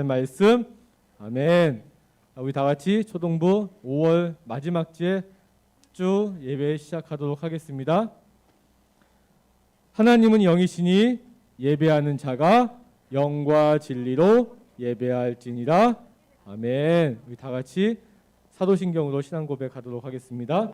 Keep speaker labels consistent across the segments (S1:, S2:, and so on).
S1: 말씀. 아멘. 우리 다 같이 초동부 5월 마지막 주에 주 예배 시작하도록 하겠습니다. 하나님은 영이시니 예배하는 자가 영과 진리로 예배할지니라. 아멘. 우리 다 같이 사도신경으로 신앙 고백하도록 하겠습니다.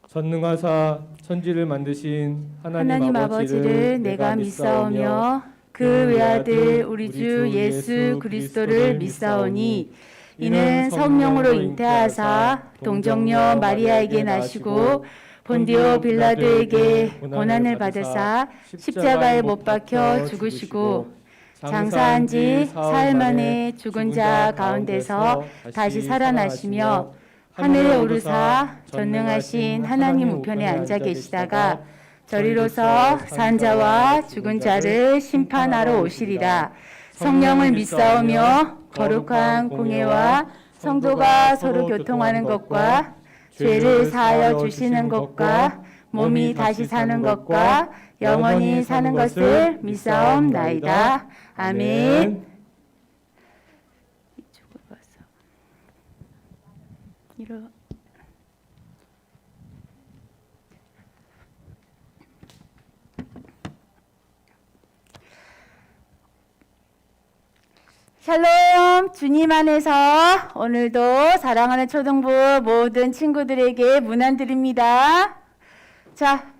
S1: 전능하사 천지를 만드신 하나님 아버지를 내가 믿사오며 그 외아들 우리 주 예수 그리스도를 믿사오니 이는 성령으로 잉태하사 동정녀 마리아에게 나시고 본디오 빌라도에게 고난을 받으사 십자가에 못 박혀 죽으시고 장사한 지 사흘 만에 죽은 자 가운데서 다시 살아나시며 하늘에 오르사 전능하신 하나님 우편에 앉아 계시다가 저리로서 산자와 죽은 자를 심판하러 오시리라. 성령을 믿사오며 거룩한 공예와 성도가 서로 교통하는 것과 죄를 사하여 주시는 것과 몸이 다시 사는 것과 영원히 사는 것을 믿사옵나이다. 아멘. 이쪽으로 와서 샬롬. 주님 안에서 오늘도 사랑하는 초등부 모든 친구들에게 문안 드립니다. 자,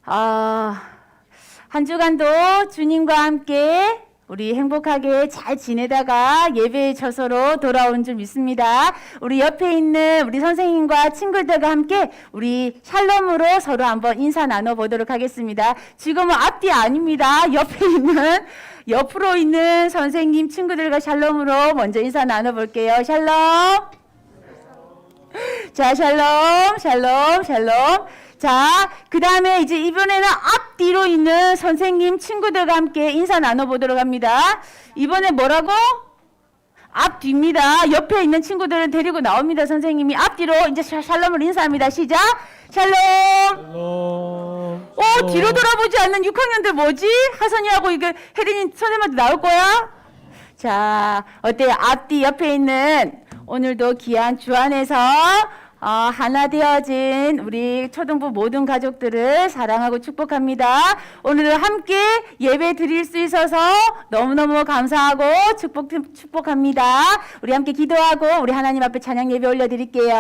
S1: 한 주간도 주님과 함께 우리 행복하게 잘 지내다가 예배의 처소로 돌아온 줄 믿습니다. 우리 옆에 있는 우리 선생님과 친구들과 함께 우리 샬롬으로 서로 한번 인사 나눠보도록 하겠습니다. 지금은 앞뒤 아닙니다. 옆으로 있는 선생님 친구들과 샬롬으로 먼저 인사 나눠볼게요. 샬롬. 자, 샬롬, 샬롬, 샬롬. 자, 그 다음에 이제 이번에는 앞뒤로 있는 선생님 친구들과 함께 인사 나눠보도록 합니다. 이번에 뭐라고? 앞뒤입니다. 옆에 있는 친구들은 데리고 나옵니다. 선생님이 앞뒤로 이제 샬롬을 인사합니다. 시작. 샬롬. 샬롬. 뒤로 돌아보지 않는 6학년들 뭐지? 하선이하고 이거 혜린이 선생님한테 나올 거야? 자, 어때요? 앞뒤 옆에 있는 오늘도 귀한 주 안에서 하나 되어진 우리 초등부 모든 가족들을 사랑하고 축복합니다. 오늘도 함께 예배 드릴 수 있어서 너무너무 감사하고 축복합니다. 우리 함께 기도하고 우리 하나님 앞에 찬양 예배 올려드릴게요.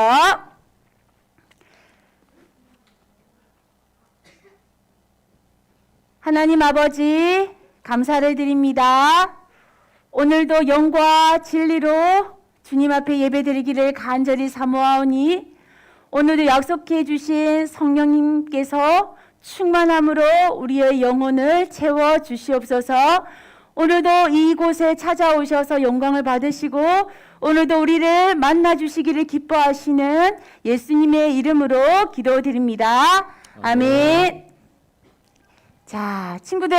S1: 하나님 아버지 감사를 드립니다. 오늘도 영과 진리로 주님 앞에 예배드리기를 간절히 사모하오니 오늘도 약속해 주신 성령님께서 충만함으로 우리의 영혼을 채워 주시옵소서. 오늘도 이곳에 찾아오셔서 영광을 받으시고 오늘도 우리를 만나 주시기를 기뻐하시는 예수님의 이름으로 기도드립니다. 아멘. 자, 친구들,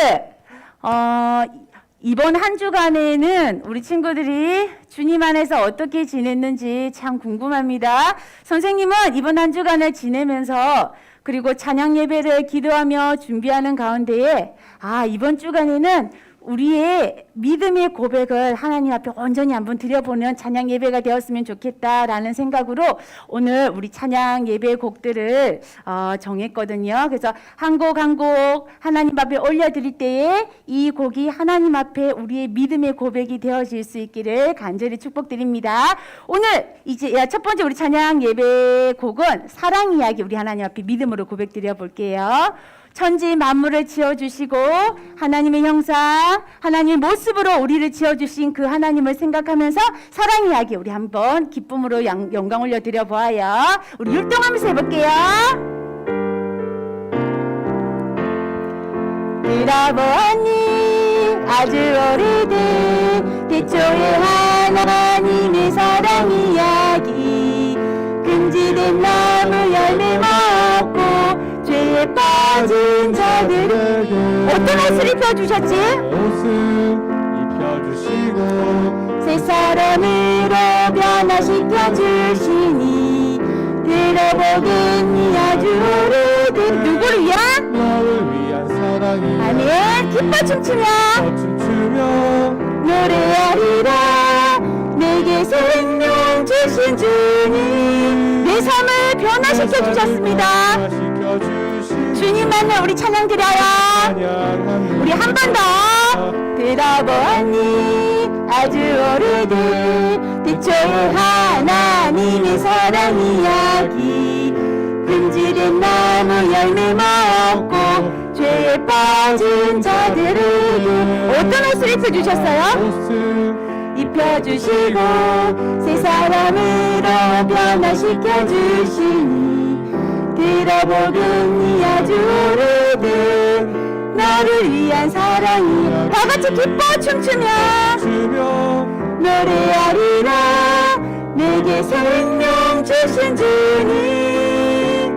S1: 이번 한 주간에는 우리 친구들이 주님 안에서 어떻게 지냈는지 참 궁금합니다. 선생님은 이번 한 주간을 지내면서 그리고 찬양 예배를 기도하며 준비하는 가운데에 이번 주간에는 우리의 믿음의 고백을 하나님 앞에 온전히 한번 드려보는 찬양 예배가 되었으면 좋겠다라는 생각으로 오늘 우리 찬양 예배 곡들을 정했거든요. 그래서 한 곡 한 곡 하나님 앞에 올려드릴 때에 이 곡이 하나님 앞에 우리의 믿음의 고백이 되어질 수 있기를 간절히 축복드립니다. 오늘 이제 첫 번째 우리 찬양 예배 곡은 사랑 이야기 우리 하나님 앞에 믿음으로 고백 드려볼게요. 천지 만물을 지어주시고 하나님의 형상, 하나님의 모습으로 우리를 지어주신 그 하나님을 생각하면서 사랑 이야기 우리 한번 기쁨으로 영광 올려드려 보아요. 우리 율동하면서 해볼게요. 들어보니 아주 오래된 태초의 하나님의 사랑 이야기 금지된 나무 열매 먹고 죄에 빠진 자들에게 어떤 옷을 입혀주셨지?
S2: 옷을 입혀주시고
S1: 새 사람으로 변화시켜 주시니 들어보겠니 아주 오래된 누구를 위한?
S2: 너를 위한 사랑이
S1: 아멘. 기뻐 춤추며 노래하리라. 내게 생명 주신 주님, 내 삶을 변화시켜 주셨습니다. 주님만을 우리 찬양 드려요. 우리 한 번 더. 들어보니 아주 오래된 태초의 하나님의 사랑 이야기. 흠질은 나무 열매 먹고 죄에 빠진 자들에게 어떤 옷을 입혀주셨어요? 입혀주시고 새 사람으로 변화시켜주시니 들어보니 아주 오래된 너를 위한 사랑이. 다같이 기뻐 춤추며 노래하리라. 내게 생명 주신 주님,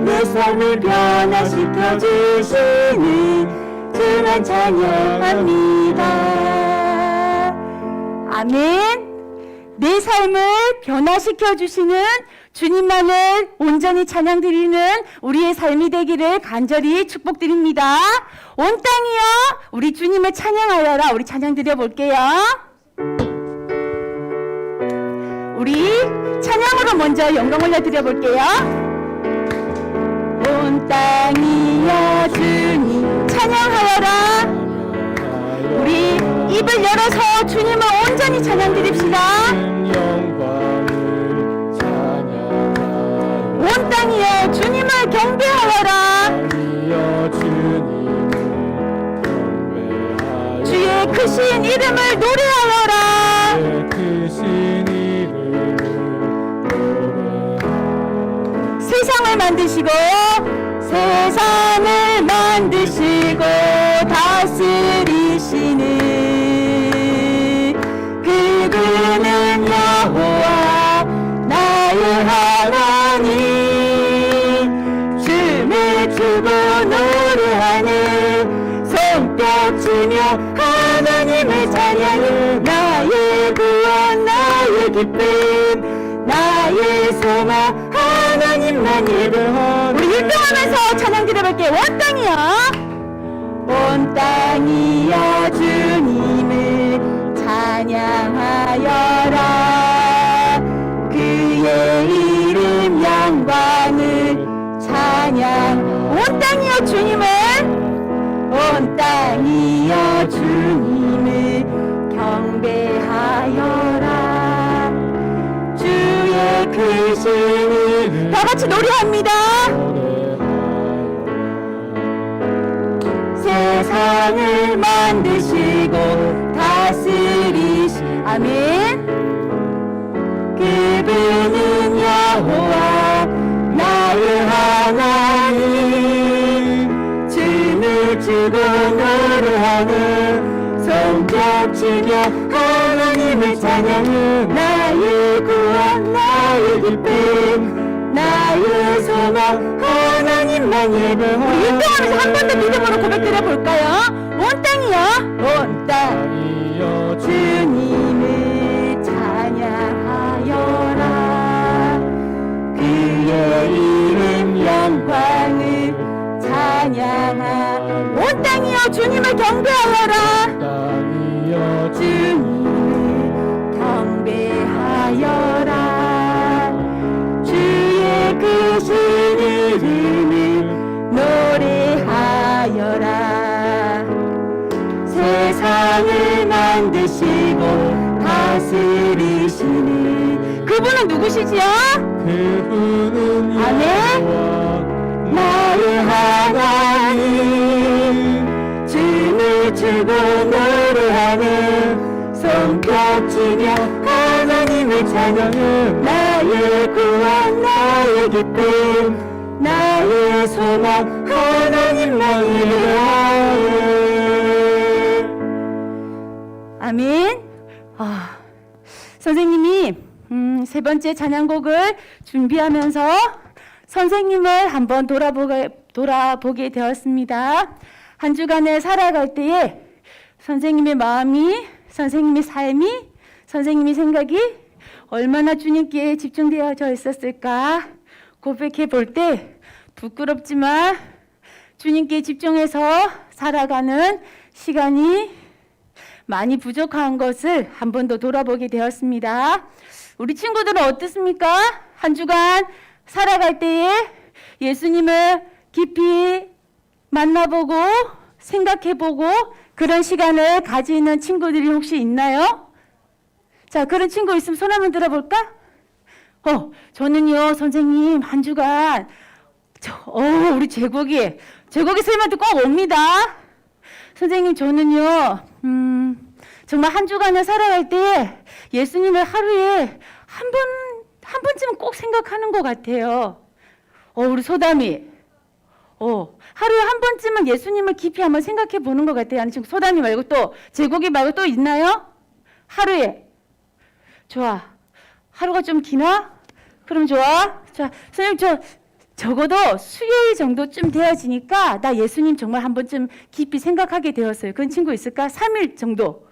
S1: 내 삶을 변화시켜 주시는 주만 찬양합니다. 아멘. 내 삶을 변화시켜 주시는 주님만을 온전히 찬양드리는 우리의 삶이 되기를 간절히 축복드립니다. 온 땅이여 우리 주님을 찬양하여라. 우리 찬양 드려볼게요. 우리 찬양으로 먼저 영광 올려드려볼게요. 온 땅이여 주님 찬양하여라. 우리 입을 열어서 주님을 온전히 찬양 드립시다. 온 땅이여 주님을 경배하여라. 주의 크신 이름을 노래하여라. 세상을 만드시고 세상을 만드시고 다스리시는 그분은 여호와 나의 하나님. 춤을 추고 노래하는 손뼉치며 하나님을 찬양해. 나의 구원 나의 기쁨 나의 소망 하나님만 예배하네. 우리 일동하면서 찬양 드려볼게요. 온 땅이여 온 땅이여 주님을 찬양하여라. 그의 이름 영광을 찬양. 온 땅이여 주님을 온 땅이여 주님을 경배하여라. 주의 크신 이름. 다같이 노래합니다. 세상을 만드시고 다스리시. 아멘. 그분은 여호와 나의 하나님. 춤을 추고 노래하는 손뼉치며 하나님을 찬양해. 나의 구원 나의 기쁨 나의 소망 하나님만 예배하네. 우리 인도하면서 한 번 더 믿음으로 고백드려 볼까요? 온 땅이여 온 땅이여 주님을 찬양하여라. 그의 이름 영광을 찬양하. 온 땅이여 주님을 경배하여라. 주님을 경배하여라. 주의 크신 이름을 노래하여라. 세상을 만드시고 다스리시는 그분은 누구시지요?
S2: 그분은
S1: 아멘. 나의 하나님. 춤을 추고 노래하는 손뼉치며 하나님을 찬양해. 나의 구원 나의 기쁨 나의 소망 하나님만 예배하네. 아멘. 선생님이 세 번째 찬양곡을 준비하면서 선생님을 한번 돌아보게 되었습니다. 한 주간을 살아갈 때에 선생님의 마음이, 선생님의 삶이, 선생님의 생각이 얼마나 주님께 집중되어져 있었을까 고백해 볼 때 부끄럽지만 주님께 집중해서 살아가는 시간이 많이 부족한 것을 한 번 더 돌아보게 되었습니다. 우리 친구들은 어떻습니까? 한 주간 살아갈 때에 예수님을 깊이 만나보고 생각해보고 그런 시간을 가지는 친구들이 혹시 있나요? 자, 그런 친구 있으면 손 한번 들어볼까? 저는요, 선생님, 한 주간, 우리 제국이 선생님한테 꼭 옵니다. 선생님, 저는요, 정말 한 주간을 살아갈 때 예수님을 하루에 한 번쯤은 꼭 생각하는 것 같아요. 우리 소담이, 하루에 한 번쯤은 예수님을 깊이 한번 생각해 보는 것 같아요. 아니, 지금 소담이 말고 또, 제국이 말고 또 있나요? 하루에. 좋아. 하루가 좀 기나? 그럼 좋아. 자, 선생님, 적어도 수요일 정도쯤 되어지니까 나 예수님 정말 한 번쯤 깊이 생각하게 되었어요. 그런 친구 있을까? 3일 정도.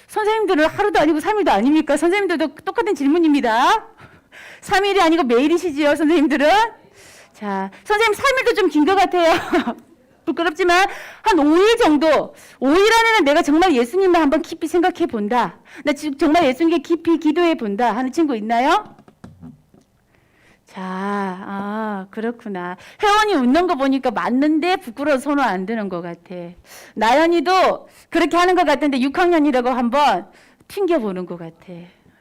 S1: 선생님들은 하루도 아니고 3일도 아닙니까? 선생님들도 똑같은 질문입니다. 3일이 아니고 매일이시지요, 선생님들은? 자, 선생님 3일도 좀 긴 것 같아요. 부끄럽지만 한 5일 정도, 5일 안에는 내가 정말 예수님을 한번 깊이 생각해 본다. 나 지금 정말 예수님께 깊이 기도해 본다 하는 친구 있나요? 자, 그렇구나. 혜원이 웃는 거 보니까 맞는데 부끄러워서 손을 안 드는 것 같아. 나연이도 그렇게 하는 것 같은데 6학년이라고 한번 튕겨보는 것 같아.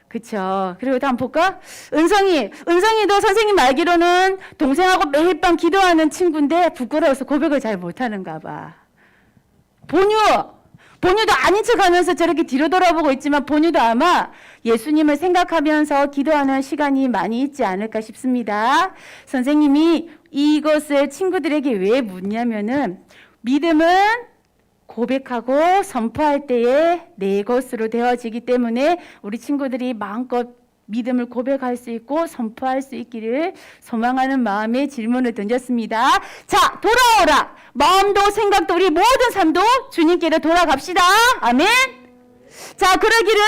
S1: 그쵸? 그리고 또 한번 볼까? 은성이도 선생님 알기로는 동생하고 매일 밤 기도하는 친구인데 부끄러워서 고백을 잘 못하는가 봐. 본유도 아닌 척 하면서 저렇게 뒤로 돌아보고 있지만 본유도 아마 예수님을 생각하면서 기도하는 시간이 많이 있지 않을까 싶습니다. 선생님이 이것을 친구들에게 왜 묻냐면은 믿음은 고백하고 선포할 때에 내 것으로 되어지기 때문에 우리 친구들이 마음껏 믿음을 고백할 수 있고 선포할 수 있기를 소망하는 마음에 질문을 던졌습니다. 자, 돌아오라. 마음도 생각도 우리 모든 삶도 주님께로 돌아갑시다. 아멘. 자, 그러기를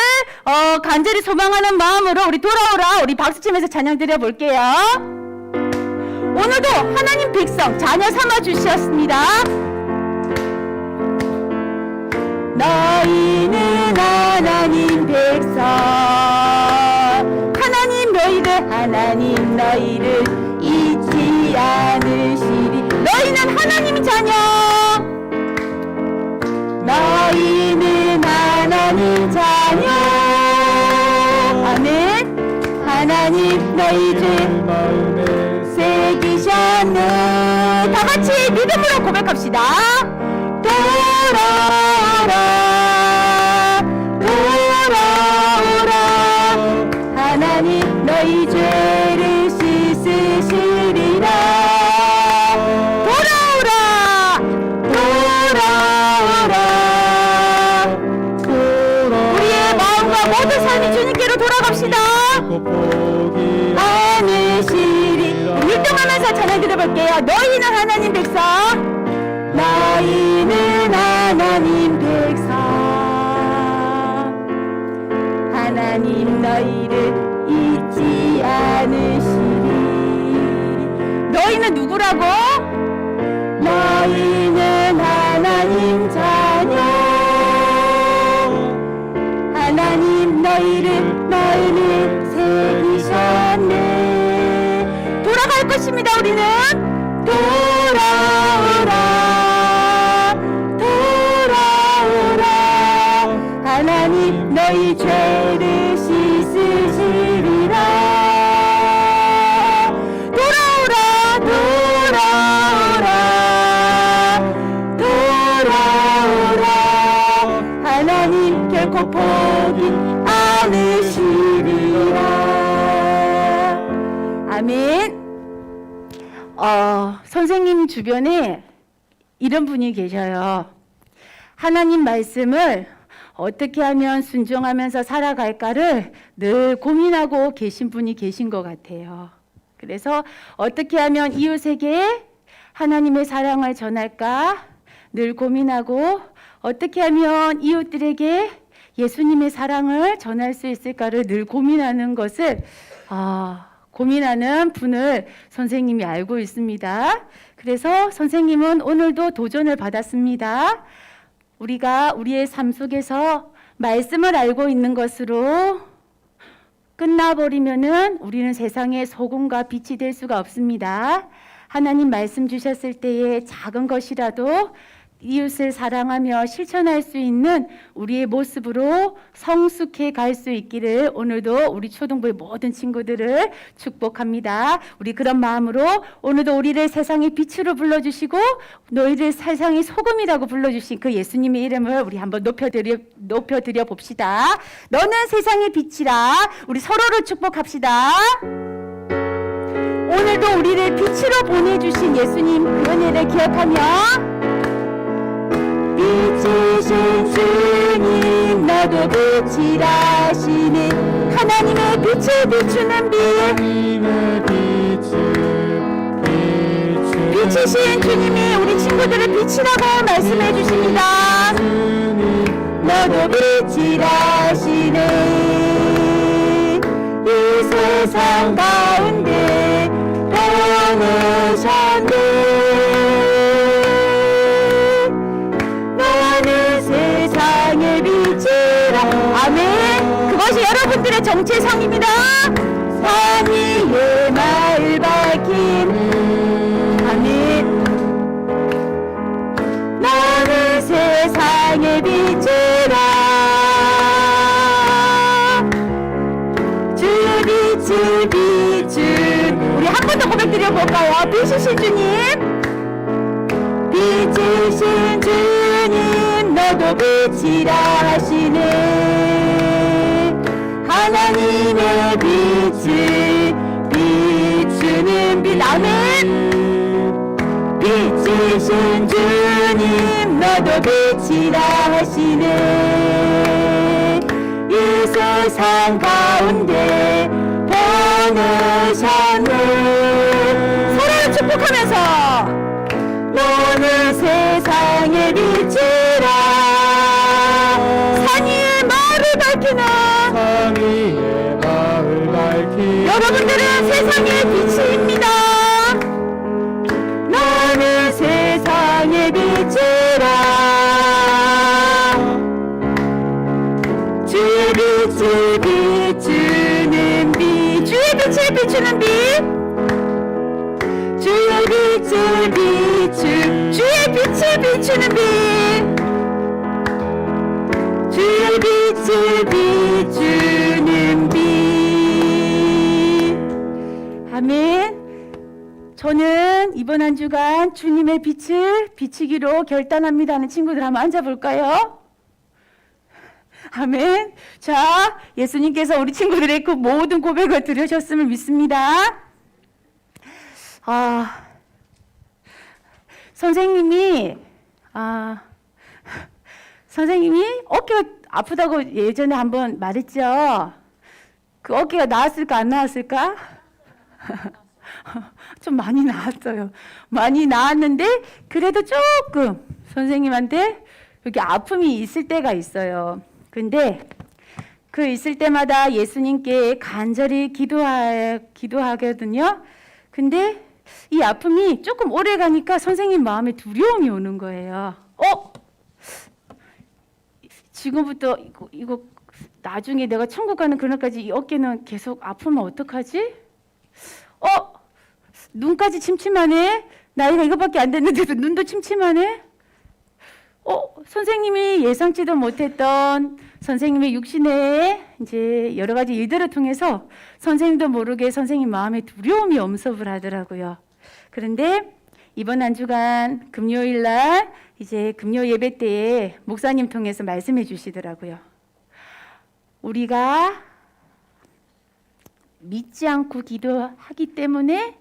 S1: 간절히 소망하는 마음으로 우리 돌아오라. 우리 박수치면서 찬양 드려볼게요. 오늘도 하나님 백성 자녀 삼아 주셨습니다. 너희는 하나님 백성, 하나님 너희를 잊지 않으시리. 너희는 하나님의 자녀, 너희는 하나님 자녀. 아멘. 하나님 너희 죄
S2: 마음에
S1: 새기셨네. 다 같이 믿음으로 고백합시다. 돌아오라, 돌아오라. 하나님 너희 죄를 씻으시리라. 돌아오라, 돌아오라. 우리의 마음과 모든 삶이 주님께로 돌아갑시다. 안으시리. 일등하면서 찬양 드려볼게요. 너희는 하나님 백성, 너희는 하나님 백성, 하나님 너희를 잊지 않으시리. 너희는 누구라고? 너희는 하나님 자녀, 하나님 너희를 마음에 새기셨네. 돌아갈 것입니다. 우리는 돌아오라, 돌아오라. 하나님 너희 죄를 씻으시리라. 돌아오라, 돌아오라, 돌아오라. 하나님 결코 포기 않으시리라. 아멘. 선생님 주변에 이런 분이 계셔요. 하나님 말씀을 어떻게 하면 순종하면서 살아갈까를 늘 고민하고 계신 분이 계신 것 같아요. 그래서 어떻게 하면 이웃에게 하나님의 사랑을 전할까 늘 고민하고, 어떻게 하면 이웃들에게 예수님의 사랑을 전할 수 있을까를 늘 고민하는 것을 고민하는 분을 선생님이 알고 있습니다. 그래서 선생님은 오늘도 도전을 받았습니다. 우리가 우리의 삶 속에서 말씀을 알고 있는 것으로 끝나버리면은 우리는 세상의 소금과 빛이 될 수가 없습니다. 하나님 말씀 주셨을 때에 작은 것이라도 이웃을 사랑하며 실천할 수 있는 우리의 모습으로 성숙해 갈 수 있기를 오늘도 우리 초등부의 모든 친구들을 축복합니다. 우리 그런 마음으로 오늘도 우리를 세상의 빛으로 불러주시고 너희를 세상의 소금이라고 불러주신 그 예수님의 이름을 우리 한번 높여드려 봅시다. 너는 세상의 빛이라. 우리 서로를 축복합시다. 오늘도 우리를 빛으로 보내주신 예수님 그 은혜를 기억하며 빛이신 주님 너도 빛이라시는 하나님의 빛을 비추는 빛 빛이신 주님이 우리 친구들을 빛이라고 말씀해 주십니다. 너도 빛이라시는 이 세상 가운데 보내셨네. 세상의 빛이라. 아멘. 그것이 여러분들의 정체성입니다. 산 위에 마을 밝힌 아멘. 너는 세상의 빛이라. 주 빛을 비춘 우리 한 번 더 고백 드려볼까요? 빛이신 주님 빛이신 주님 너도 빛이라 하시네. 하나님의 빛을 비추는 빛 아멘. 빛이신 주님 너도 빛이라 하시네. 이 세상 가운데 보내셨네. 서로를 축복하면서 너는 세상의 빛이라. 산 위에 마을을 밝히는
S2: 산 위에 마을 밝히는
S1: 여러분들은 세상의 빛입니다. 너는 세상의 빛이라. 주의 빛을 비추는 빛 주의 빛을 비추는 빛 주의 빛을 비추는 빛 주의 빛을 비추는 빛 아멘. 저는 이번 한 주간 주님의 빛을 비추기로 결단합니다 하는 친구들 한번 앉아볼까요? 아멘. 자, 예수님께서 우리 친구들의 그 모든 고백을 들으셨음을 믿습니다. 선생님이 어깨가 아프다고 예전에 한번 말했죠. 그 어깨가 나았을까 안 나았을까? 좀 많이 나았어요. 많이 나았는데 그래도 조금 선생님한테 이렇게 아픔이 있을 때가 있어요. 근데 그 있을 때마다 예수님께 간절히 기도하거든요. 근데 이 아픔이 조금 오래 가니까 선생님 마음에 두려움이 오는 거예요. 지금부터 이거 나중에 내가 천국 가는 그날까지 이 어깨는 계속 아프면 어떡하지? 눈까지 침침하네. 나이가 이거밖에 안 됐는데도 눈도 침침하네. 선생님이 예상치도 못했던 선생님의 육신의 이제 여러 가지 일들을 통해서 선생님도 모르게 선생님 마음에 두려움이 엄습을 하더라고요. 그런데 이번 한 주간 금요일 날 이제 금요 예배 때에 목사님 통해서 말씀해 주시더라고요. 우리가 믿지 않고 기도하기 때문에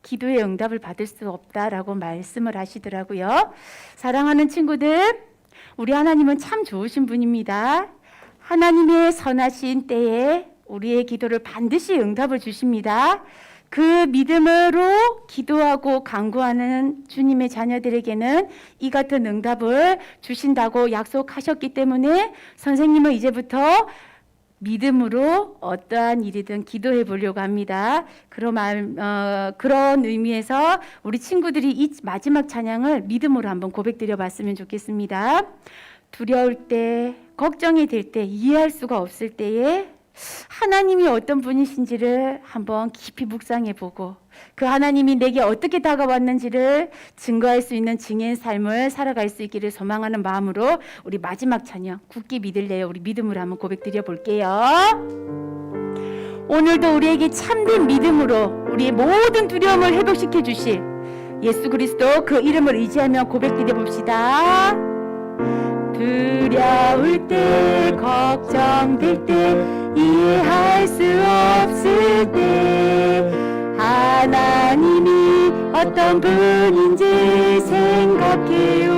S1: 기도의 응답을 받을 수 없다라고 말씀을 하시더라고요. 사랑하는 친구들, 우리 하나님은 참 좋으신 분입니다. 하나님의 선하신 때에 우리의 기도를 반드시 응답을 주십니다. 그 믿음으로 기도하고 간구하는 주님의 자녀들에게는 이 같은 응답을 주신다고 약속하셨기 때문에 선생님은 이제부터 믿음으로 어떠한 일이든 기도해 보려고 합니다. 그런 의미에서 우리 친구들이 이 마지막 찬양을 믿음으로 한번 고백드려 봤으면 좋겠습니다. 두려울 때, 걱정이 될 때, 이해할 수가 없을 때에 하나님이 어떤 분이신지를 한번 깊이 묵상해 보고 그 하나님이 내게 어떻게 다가왔는지를 증거할 수 있는 증인 삶을 살아갈 수 있기를 소망하는 마음으로 우리 마지막 찬양 굳게 믿을래요. 우리 믿음으로 한번 고백 드려 볼게요. 오늘도 우리에게 참된 믿음으로 우리의 모든 두려움을 회복시켜 주실 예수 그리스도 그 이름을 의지하며 고백 드려 봅시다. 두려울 때, 걱정될 때, 이해할 수 없을 때 하나님이 어떤 분인지 생각해요.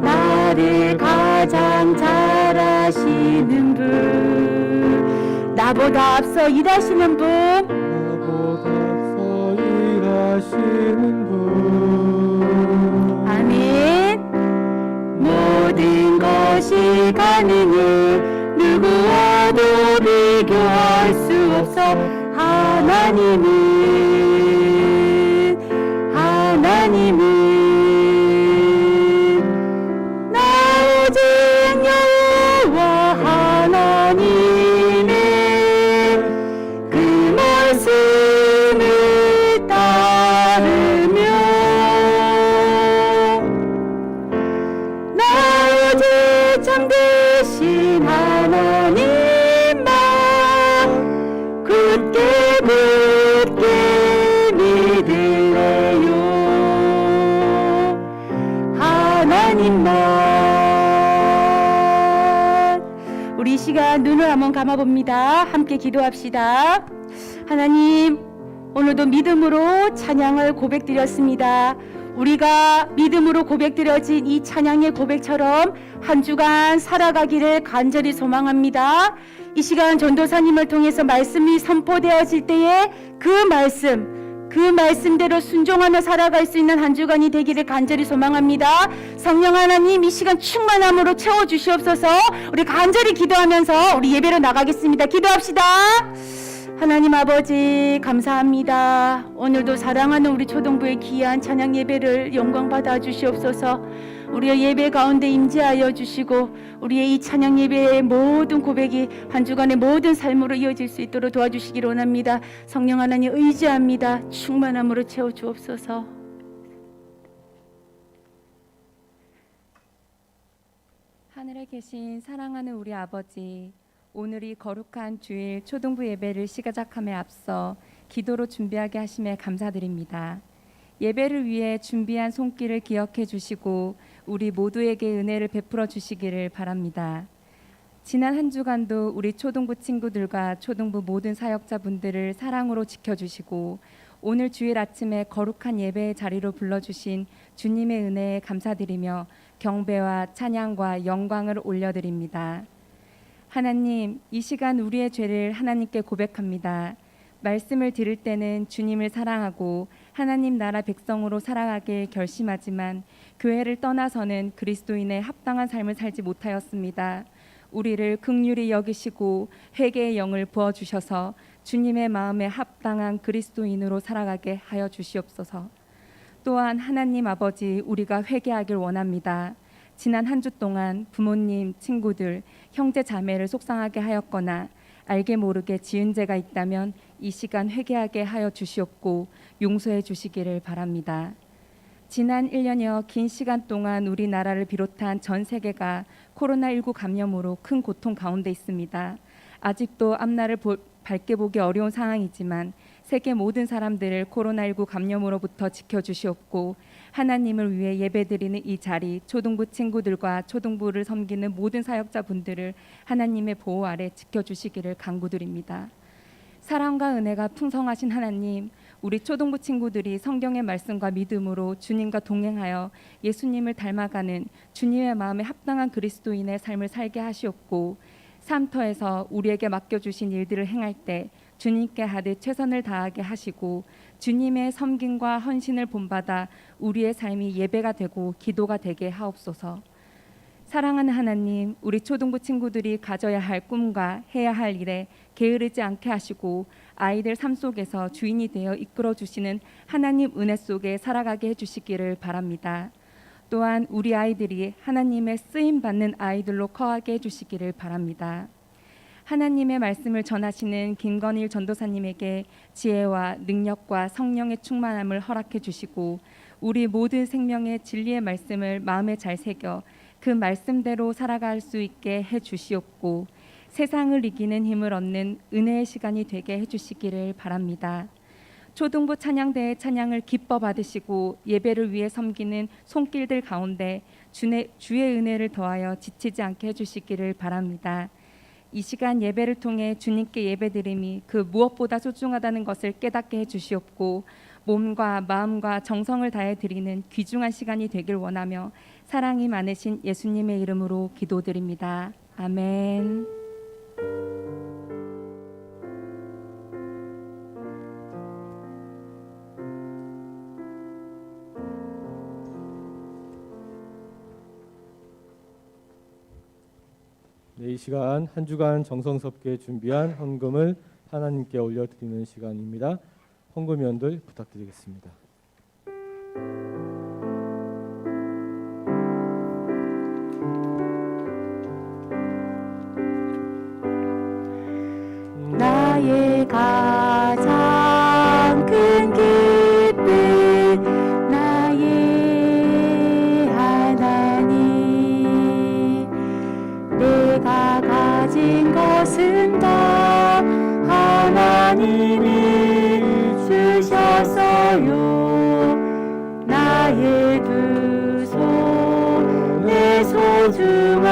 S1: 나를 가장 잘 아시는 분, 나보다 앞서 일하시는 분,
S2: 나보다 앞서 일하시는 분.
S1: 아멘. 모든 것이 가능해 누구와도 비교할 수 없어 하나님은 나 오직 여호와 하나님의 그 말씀을 따르며 나 오직 참되신 하나님만 굳게 믿을래요. 하나님만. 우리 이 시간 눈을 한번 감아봅니다. 함께 기도합시다. 하나님, 오늘도 믿음으로 찬양을 고백드렸습니다. 우리가 믿음으로 고백드려진 이 찬양의 고백처럼 한 주간 살아가기를 간절히 소망합니다. 이 시간 전도사님을 통해서 말씀이 선포되어질 때에 그 말씀대로 순종하며 살아갈 수 있는 한 주간이 되기를 간절히 소망합니다. 성령 하나님, 이 시간 충만함으로 채워주시옵소서. 우리 간절히 기도하면서 우리 예배로 나가겠습니다. 기도합시다. 하나님 아버지 감사합니다. 오늘도 사랑하는 우리 초등부의 귀한 찬양 예배를 영광 받아 주시옵소서. 우리의 예배 가운데 임재하여 주시고 우리의 이 찬양 예배의 모든 고백이 한 주간의 모든 삶으로 이어질 수 있도록 도와주시기를 원합니다. 성령 하나님 의지합니다. 충만함으로 채워 주옵소서.
S3: 하늘에 계신 사랑하는 우리 아버지, 오늘이 거룩한 주일 초등부 예배를 시작함에 앞서 기도로 준비하게 하심에 감사드립니다. 예배를 위해 준비한 손길을 기억해 주시고 우리 모두에게 은혜를 베풀어 주시기를 바랍니다. 지난 한 주간도 우리 초등부 친구들과 초등부 모든 사역자분들을 사랑으로 지켜주시고 오늘 주일 아침에 거룩한 예배의 자리로 불러주신 주님의 은혜에 감사드리며 경배와 찬양과 영광을 올려드립니다. 하나님, 이 시간 우리의 죄를 하나님께 고백합니다. 말씀을 들을 때는 주님을 사랑하고 하나님 나라 백성으로 살아가길 결심하지만 교회를 떠나서는 그리스도인의 합당한 삶을 살지 못하였습니다. 우리를 긍휼히 여기시고 회개의 영을 부어주셔서 주님의 마음에 합당한 그리스도인으로 살아가게 하여 주시옵소서. 또한 하나님 아버지, 우리가 회개하길 원합니다. 지난 한 주 동안 부모님, 친구들, 형제 자매를 속상하게 하였거나 알게 모르게 지은 죄가 있다면 이 시간 회개하게 하여 주시옵고 용서해 주시기를 바랍니다. 지난 1년여 긴 시간 동안 우리나라를 비롯한 전 세계가 코로나19 감염으로 큰 고통 가운데 있습니다. 아직도 앞날을 밝게 보기 어려운 상황이지만 세계 모든 사람들을 코로나19 감염으로부터 지켜주시옵고 하나님을 위해 예배드리는 이 자리, 초등부 친구들과 초등부를 섬기는 모든 사역자분들을 하나님의 보호 아래 지켜주시기를 간구드립니다. 사랑과 은혜가 풍성하신 하나님, 우리 초등부 친구들이 성경의 말씀과 믿음으로 주님과 동행하여 예수님을 닮아가는 주님의 마음에 합당한 그리스도인의 삶을 살게 하시옵고 삶터에서 우리에게 맡겨주신 일들을 행할 때 주님께 하듯 최선을 다하게 하시고 주님의 섬김과 헌신을 본받아 우리의 삶이 예배가 되고 기도가 되게 하옵소서. 사랑하는 하나님, 우리 초등부 친구들이 가져야 할 꿈과 해야 할 일에 게으르지 않게 하시고 아이들 삶 속에서 주인이 되어 이끌어 주시는 하나님 은혜 속에 살아가게 해주시기를 바랍니다. 또한 우리 아이들이 하나님의 쓰임 받는 아이들로 커가게 해주시기를 바랍니다. 하나님의 말씀을 전하시는 김건일 전도사님에게 지혜와 능력과 성령의 충만함을 허락해 주시고 우리 모든 생명의 진리의 말씀을 마음에 잘 새겨 그 말씀대로 살아갈 수 있게 해 주시옵고 세상을 이기는 힘을 얻는 은혜의 시간이 되게 해 주시기를 바랍니다. 초등부 찬양대의 찬양을 기뻐 받으시고 예배를 위해 섬기는 손길들 가운데 주의 은혜를 더하여 지치지 않게 해주시기를 바랍니다. 이 시간 예배를 통해 주님께 예배드림이 그 무엇보다 소중하다는 것을 깨닫게 해주시옵고 몸과 마음과 정성을 다해 드리는 귀중한 시간이 되길 원하며 사랑이 많으신 예수님의 이름으로 기도드립니다. 아멘.
S2: 네, 이 시간 한 주간 정성스럽게 준비한 헌금을 하나님께 올려드리는 시간입니다. 헌금위원들 부탁드리겠습니다.
S1: 나의 가장 큰 기쁨 나의 하나님 내가 가진 것은 다 하나님이 주셨어요 나의 두 손에 소중한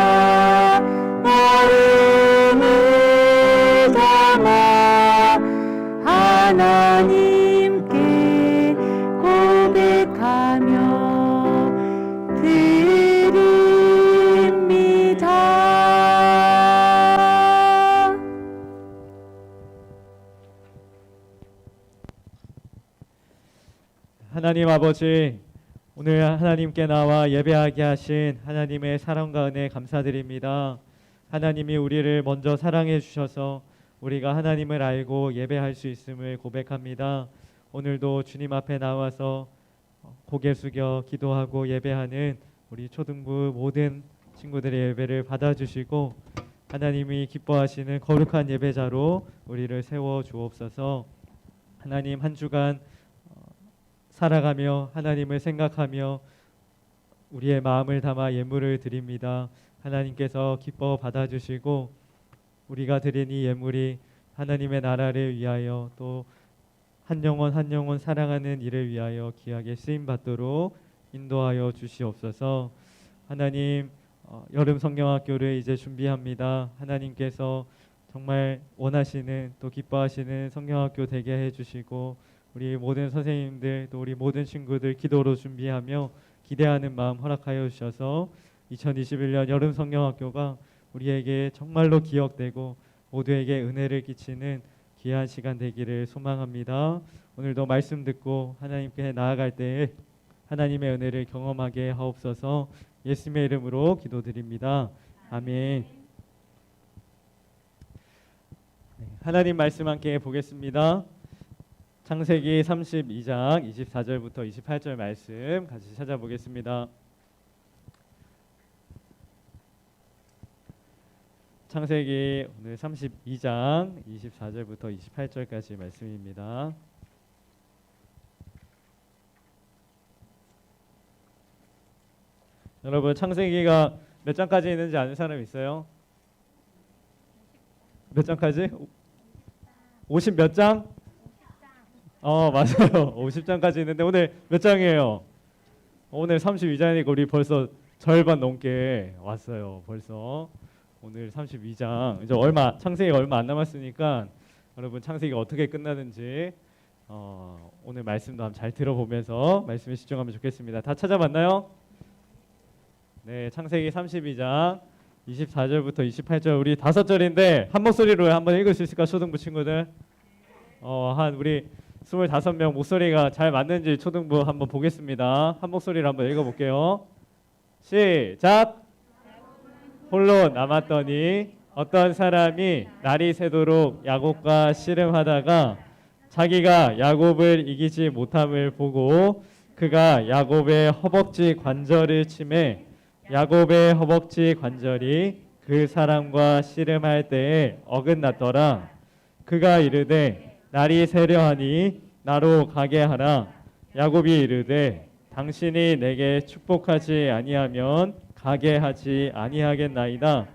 S1: 마음을 담아 하나님께 고백하며 드립니다.
S4: 하나님 아버지, 오늘 하나님께 나와 예배하게 하신 하나님의 사랑과 은혜 감사드립니다. 하나님이 우리를 먼저 사랑해 주셔서 우리가 하나님을 알고 예배할 수 있음을 고백합니다. 오늘도 주님 앞에 나와서 고개 숙여 기도하고 예배하는 우리 초등부 모든 친구들의 예배를 받아주시고 하나님이 기뻐하시는 거룩한 예배자로 우리를 세워 주옵소서. 하나님 한 주간 살아가며 하나님을 생각하며 우리의 마음을 담아 예물을 드립니다. 하나님께서 기뻐 받아주시고 우리가 드린 이 예물이 하나님의 나라를 위하여 또 한 영혼 한 영혼 사랑하는 일을 위하여 귀하게 쓰임받도록 인도하여 주시옵소서. 하나님 여름 성경학교를 이제 준비합니다. 하나님께서 정말 원하시는 또 기뻐하시는 성경학교 되게 해주시고 우리 모든 선생님들 또 우리 모든 친구들 기도로 준비하며 기대하는 마음 허락하여 주셔서 2021년 여름 성경학교가 우리에게 정말로 기억되고 모두에게 은혜를 끼치는 귀한 시간 되기를 소망합니다. 오늘도 말씀 듣고 하나님께 나아갈 때에 하나님의 은혜를 경험하게 하옵소서. 예수님의 이름으로 기도드립니다. 아멘. 하나님 말씀 함께 보겠습니다. 창세기 32장 24절부터 28절 말씀 같이 찾아보겠습니다. 창세기 오늘 32장 24절부터 28절까지 말씀입니다. 여러분 창세기가 몇 장까지 있는지 아는 사람 있어요? 몇 장까지? 50 몇 장? 맞아요. 50장까지 있는데 오늘 몇 장이에요? 오늘 32장이니까 우리 벌써 절반 넘게 왔어요. 벌써 오늘 32장 이제 창세기가 얼마 안 남았으니까 여러분 창세기가 어떻게 끝나는지 오늘 말씀도 한번 잘 들어보면서 말씀에 집중하면 좋겠습니다. 다 찾아봤나요? 네, 창세기 32장 24절부터 28절 우리 5절인데 한 목소리로 한번 읽을 수 있을까? 초등부 친구들 한 우리 25명 목소리가 잘 맞는지 초등부 한번 보겠습니다. 한 목소리로 한번 읽어볼게요. 시작! 홀로 남았더니 어떤 사람이 날이 새도록 야곱과 씨름하다가 자기가 야곱을 이기지 못함을 보고 그가 야곱의 허벅지 관절을 치매 야곱의 허벅지 관절이 그 사람과 씨름할 때에 어긋났더라. 그가 이르되 날이 새려하니 나로 가게 하라. 야곱이 이르되 당신이 내게 축복하지 아니하면 가게 하지 아니하겠나이다.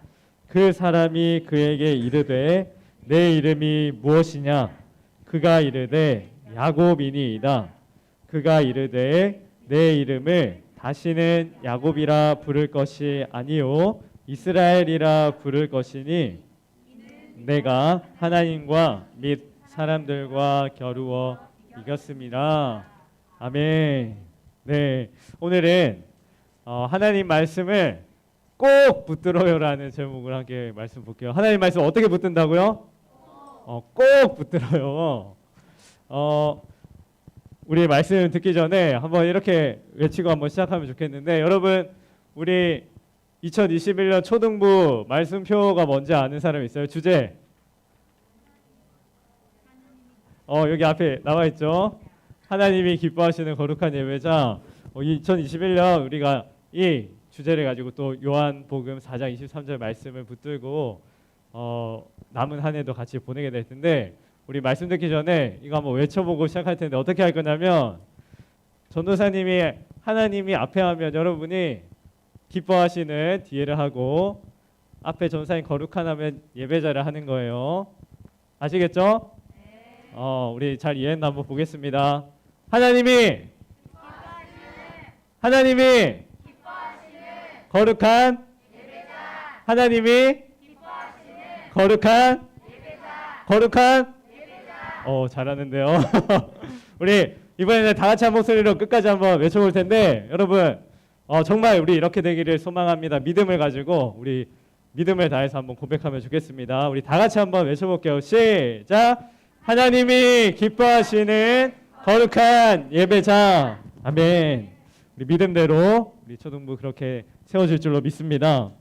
S4: 그 사람이 그에게 이르되 내 이름이 무엇이냐? 그가 이르되 야곱이니이다. 그가 이르되 내 이름을 다시는 야곱이라 부를 것이 아니요 이스라엘이라 부를 것이니 내가 하나님과 및 사람들과 겨루어 이겼습니다. 아멘. 네, 오늘은 하나님 말씀을 꼭 붙들어요라는 제목을 함께 말씀 볼게요. 하나님 말씀 어떻게 붙든다고요? 꼭 붙들어요. 우리 말씀 듣기 전에 한번 이렇게 외치고 한번 시작하면 좋겠는데, 여러분 우리 2021년 초등부 말씀표가 뭔지 아는 사람 있어요? 주제 여기 앞에 나와 있죠. 하나님이 기뻐하시는 거룩한 예배자. 2021년 우리가 이 주제를 가지고 또 요한복음 4장 23절 말씀을 붙들고 남은 한 해도 같이 보내게 될 텐데, 우리 말씀 듣기 전에 이거 한번 외쳐보고 시작할 텐데 어떻게 할 거냐면, 전도사님이 하나님이 앞에 하면 여러분이 기뻐하시는 뒤에를 하고, 앞에 전사님 거룩한 하면 예배자를 하는 거예요. 아시겠죠? 우리 잘 이해했나 한번 보겠습니다. 하나님이 거룩한 하나님이 거룩한 잘하는데요. 우리 이번에는 다 같이 한 목소리로 끝까지 한번 외쳐볼 텐데, 여러분 정말 우리 이렇게 되기를 소망합니다. 믿음을 가지고 우리 믿음을 다해서 한번 고백하면 좋겠습니다. 우리 다 같이 한번 외쳐볼게요. 시작. 하나님이 기뻐하시는 거룩한 예배자. 아멘. 우리 믿음대로 우리 초등부 그렇게 세워질 줄로 믿습니다.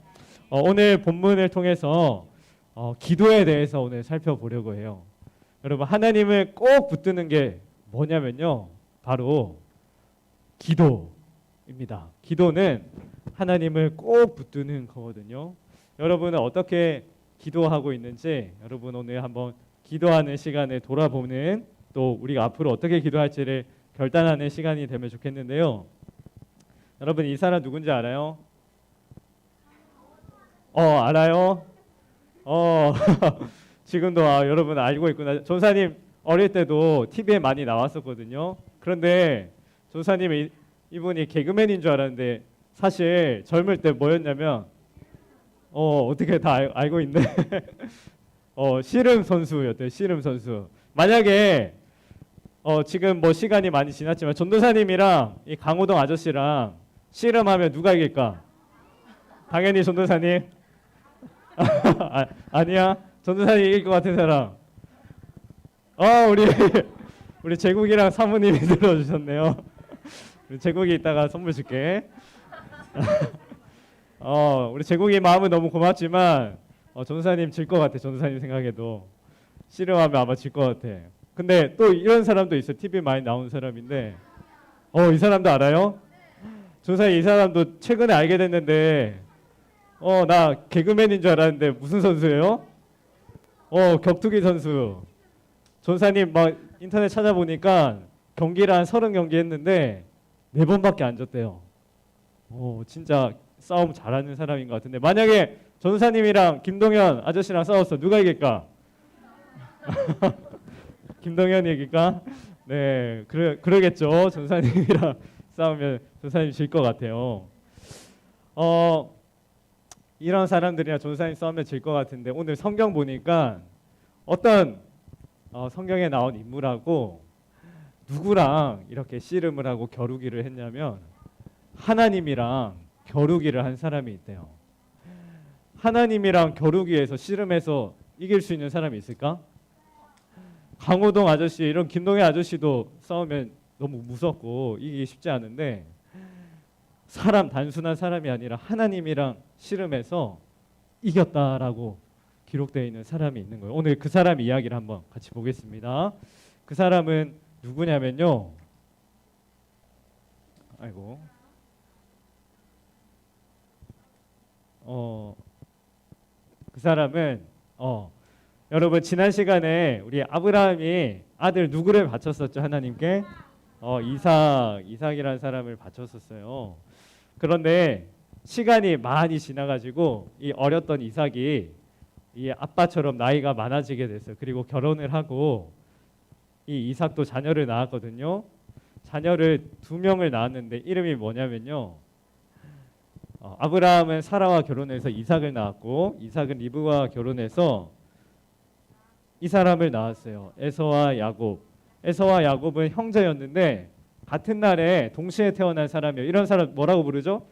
S4: 오늘 본문을 통해서 기도에 대해서 오늘 살펴보려고 해요. 여러분, 하나님을 꼭 붙드는 게 뭐냐면요, 바로 기도입니다. 기도는 하나님을 꼭 붙드는 거거든요. 여러분은 어떻게 기도하고 있는지, 여러분 오늘 한번 기도하는 시간을 돌아보는, 또 우리가 앞으로 어떻게 기도할지를 결단하는 시간이 되면 좋겠는데요. 여러분, 이 사람 누군지 알아요? 알아요? 지금도 여러분 알고 있구나. 전사님 어릴 때도 TV에 많이 나왔었거든요. 그런데 전사님 이분이 개그맨인 줄 알았는데 사실 젊을 때 뭐였냐면 어떻게 다 알고 있네. 씨름 선수였대요. 씨름 선수. 만약에 지금 뭐 시간이 많이 지났지만 전도사님이랑 이 강호동 아저씨랑 씨름하면 누가 이길까? 당연히 전도사님. 아니야. 전도사님 이길 것 같은 사람. 우리 제국이랑 사모님이 들어주셨네요. 우리 제국이 이따가 선물 줄게. 우리 제국이 마음은 너무 고맙지만 전도사님 질 것 같아. 전도사님 생각해도 씨름하면 아마 질 것 같아. 근데 또 이런 사람도 있어. TV 많이 나온 사람인데 이 사람도 알아요? 전도사님 이 사람도 최근에 알게 됐는데 나 개그맨인 줄 알았는데 무슨 선수예요? 격투기 선수. 전사님 막 인터넷 찾아보니까 경기를 한 30경기 했는데 4번밖에 안 졌대요. 진짜 싸움 잘하는 사람인 것 같은데, 만약에 전사님이랑 김동현 아저씨랑 싸웠어, 누가 이길까? 김동현이 이길까? 네, 그러겠죠. 전사님이랑 싸우면 전사님 질 것 같아요. 이런 사람들이랑 전사님 싸우면 질 것 같은데, 오늘 성경 보니까 어떤 성경에 나온 인물하고 누구랑 이렇게 씨름을 하고 겨루기를 했냐면 하나님이랑 겨루기를 한 사람이 있대요. 하나님이랑 겨루기에서 씨름해서 이길 수 있는 사람이 있을까? 강호동 아저씨, 이런 김동현 아저씨도 싸우면 너무 무섭고 이기기 쉽지 않은데, 단순한 사람이 아니라 하나님이랑 씨름해서 이겼다라고 기록되어 있는 사람이 있는 거예요. 오늘 그 사람 이야기를 한번 같이 보겠습니다. 그 사람은 누구냐면요, 아이고. 그 사람은 여러분 지난 시간에 우리 아브라함이 아들 누구를 바쳤었죠? 하나님께 이삭이라는 사람을 바쳤었어요. 그런데 시간이 많이 지나가지고 이 어렸던 이삭이 이 아빠처럼 나이가 많아지게 됐어요. 그리고 결혼을 하고 이 이삭도 자녀를 낳았거든요. 자녀를 2명을 낳았는데 이름이 뭐냐면요. 아브라함은 사라와 결혼해서 이삭을 낳았고 이삭은 리브와 결혼해서 이 사람을 낳았어요. 에서와 야곱. 에서와 야곱은 형제였는데 같은 날에 동시에 태어난 사람이에요. 이런 사람 뭐라고 부르죠?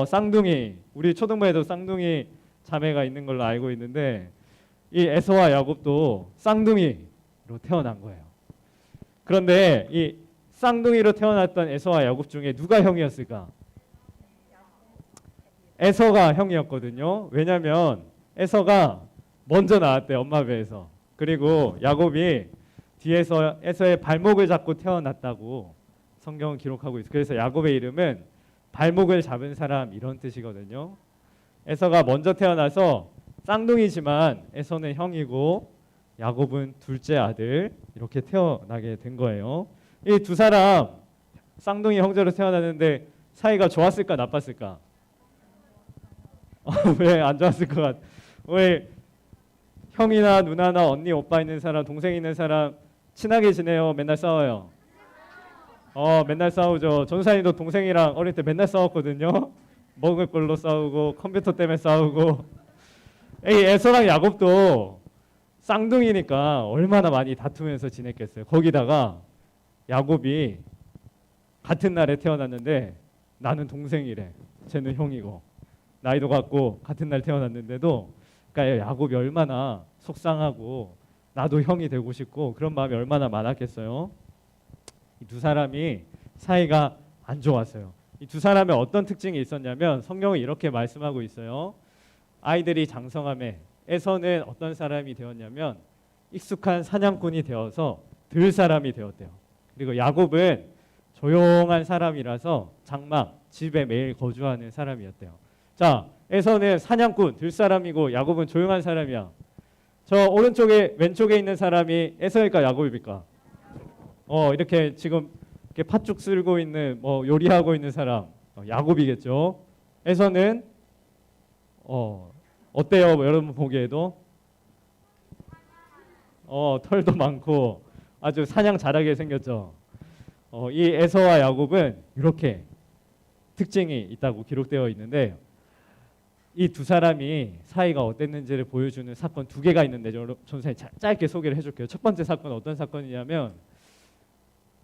S4: 쌍둥이. 우리 초등부에도 쌍둥이 자매가 있는 걸로 알고 있는데 이 에서와 야곱도 쌍둥이로 태어난 거예요. 그런데 이 쌍둥이로 태어났던 에서와 야곱 중에 누가 형이었을까? 에서가 형이었거든요. 왜냐하면 에서가 먼저 나왔대 엄마 배에서. 그리고 야곱이 뒤에서 에서의 발목을 잡고 태어났다고 성경은 기록하고 있어요. 그래서 야곱의 이름은 발목을 잡은 사람 이런 뜻이거든요. 에서가 먼저 태어나서 쌍둥이지만 에서는 형이고 야곱은 둘째 아들 이렇게 태어나게 된 거예요. 이 두 사람 쌍둥이 형제로 태어났는데 사이가 좋았을까 나빴을까? 왜 안 좋았을 것 같아? 왜 형이나 누나나 언니 오빠 있는 사람 동생 있는 사람 친하게 지내요? 맨날 싸워요? 맨날 싸우죠. 전사님도 동생이랑 어릴 때 맨날 싸웠거든요. 먹을 걸로 싸우고 컴퓨터 때문에 싸우고. 에서랑 야곱도 쌍둥이니까 얼마나 많이 다투면서 지냈겠어요. 거기다가 야곱이 같은 날에 태어났는데 나는 동생이래. 쟤는 형이고. 나이도 같고 같은 날 태어났는데도 그러니까 야곱이 얼마나 속상하고 나도 형이 되고 싶고 그런 마음이 얼마나 많았겠어요. 이 두 사람이 사이가 안 좋았어요. 이 두 사람의 어떤 특징이 있었냐면 성경은 이렇게 말씀하고 있어요. 아이들이 장성함에 에서는 어떤 사람이 되었냐면 익숙한 사냥꾼이 되어서 들 사람이 되었대요. 그리고 야곱은 조용한 사람이라서 장막 집에 매일 거주하는 사람이었대요. 자, 에서는 사냥꾼 들 사람이고 야곱은 조용한 사람이야. 저 오른쪽에 왼쪽에 있는 사람이 에서일까 야곱입니까? 이렇게 지금 이렇게 팥죽 쓸고 있는 요리하고 있는 사람 야곱이겠죠. 에서는 어때요? 여러분 보기에도 털도 많고 아주 사냥 잘하게 생겼죠. 이 에서와 야곱은 이렇게 특징이 있다고 기록되어 있는데 이 두 사람이 사이가 어땠는지를 보여주는 사건 2개가 있는데 전사님 짧게 소개를 해줄게요. 첫 번째 사건은 어떤 사건이냐면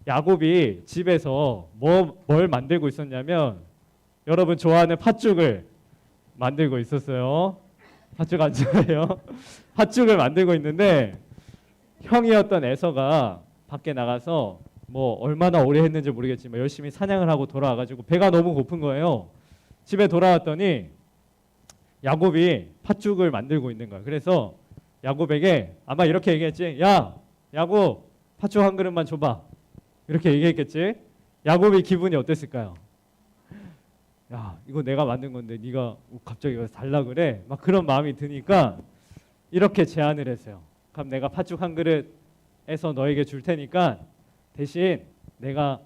S4: 야곱이 집에서 뭘 만들고 있었냐면 여러분 좋아하는 팥죽을 만들고 있었어요. 팥죽 안 좋아해요? 팥죽을 만들고 있는데 형이었던 에서가 밖에 나가서 얼마나 오래 했는지 모르겠지만 열심히 사냥을 하고 돌아와가지고 배가 너무 고픈 거예요. 집에 돌아왔더니 야곱이 팥죽을 만들고 있는 거야. 그래서 야곱에게 아마 이렇게 얘기했지. 야, 야곱 팥죽 한 그릇만 줘봐. 이렇게 얘기했겠지. 야곱의 기분이 어땠을까요? 야, 이거 내가 만든 건데 네가 갑자기 와서 달라 그래. 막 그런 마음이 드니까 이렇게 제안을 했어요. 그럼 내가 팥죽 한 그릇에서 너에게 줄 테니까 대신 내가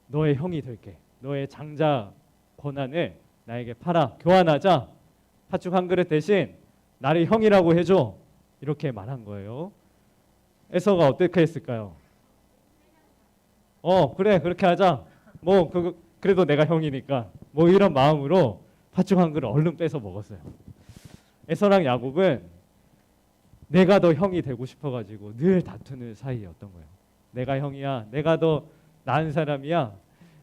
S4: 너의 형이 될게. 너의 장자 권한을 나에게 팔아. 교환하자. 팥죽 한 그릇 대신 나를 형이라고 해줘. 이렇게 말한 거예요. 에서가 어떻게 했을까요? 그래 그렇게 하자. 그래도 내가 형이니까 이런 마음으로 팥죽 한 그릇 얼른 빼서 먹었어요. 에서랑 야곱은 내가 더 형이 되고 싶어가지고 늘 다투는 사이였던 거예요. 내가 형이야. 내가 더 나은 사람이야.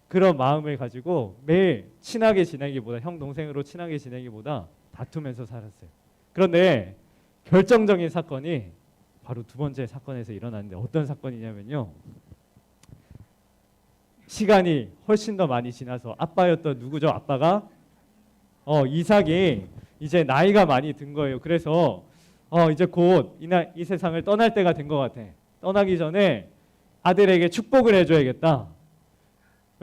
S4: 그런 마음을 가지고 매일 친하게 지내기보다 형 동생으로 친하게 지내기보다 다투면서 살았어요. 그런데 결정적인 사건이 바로 2번째 사건에서 일어났는데 어떤 사건이냐면요. 시간이 훨씬 더 많이 지나서 아빠였던 누구죠? 아빠가 이삭이 이제 나이가 많이 든 거예요. 그래서 이제 곧 이 세상을 떠날 때가 된 것 같아. 떠나기 전에 아들에게 축복을 해줘야겠다.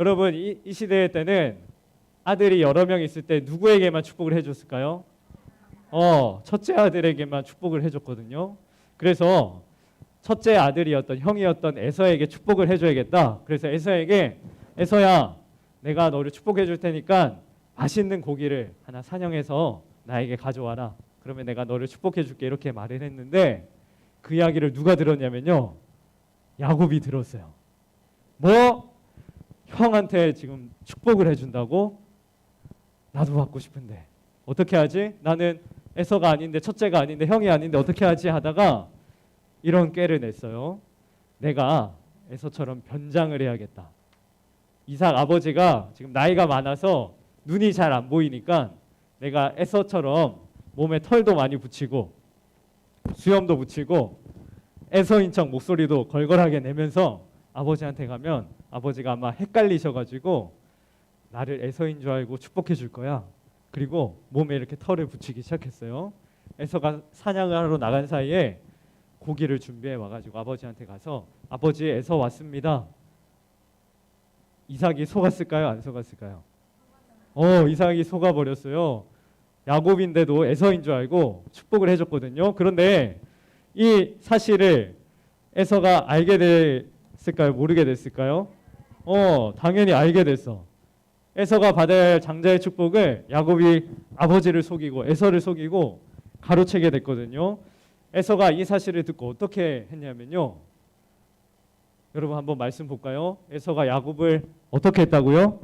S4: 여러분 이 시대 때는 아들이 여러 명 있을 때 누구에게만 축복을 해줬을까요? 첫째 아들에게만 축복을 해줬거든요. 그래서 첫째 아들이었던 형이었던 에서에게 축복을 해줘야겠다. 그래서 에서에게 에서야 내가 너를 축복해 줄 테니까 맛있는 고기를 하나 사냥해서 나에게 가져와라. 그러면 내가 너를 축복해 줄게 이렇게 말을 했는데 그 이야기를 누가 들었냐면요. 야곱이 들었어요. 뭐? 형한테 지금 축복을 해준다고? 나도 받고 싶은데 어떻게 하지? 나는 에서가 아닌데 첫째가 아닌데 형이 아닌데 어떻게 하지? 하다가 이런 꾀를 냈어요. 내가 에서처럼 변장을 해야겠다. 이삭 아버지가 지금 나이가 많아서 눈이 잘 안 보이니까 내가 에서처럼 몸에 털도 많이 붙이고 수염도 붙이고 에서인 척 목소리도 걸걸하게 내면서 아버지한테 가면 아버지가 아마 헷갈리셔가지고 나를 에서인 줄 알고 축복해 줄 거야. 그리고 몸에 이렇게 털을 붙이기 시작했어요. 에서가 사냥을 하러 나간 사이에 고기를 준비해 와가지고 아버지한테 가서 아버지 에서 왔습니다. 이삭이 속았을까요? 안 속았을까요? 이삭이 속아버렸어요. 야곱인데도 에서인 줄 알고 축복을 해줬거든요. 그런데 이 사실을 에서가 알게 됐을까요? 모르게 됐을까요? 당연히 알게 됐어. 에서가 받아야 할 장자의 축복을 야곱이 아버지를 속이고 에서를 속이고 가로채게 됐거든요. 에서가 이 사실을 듣고 어떻게 했냐면요. 여러분 한번 말씀 볼까요? 에서가 야곱을 어떻게 했다고요?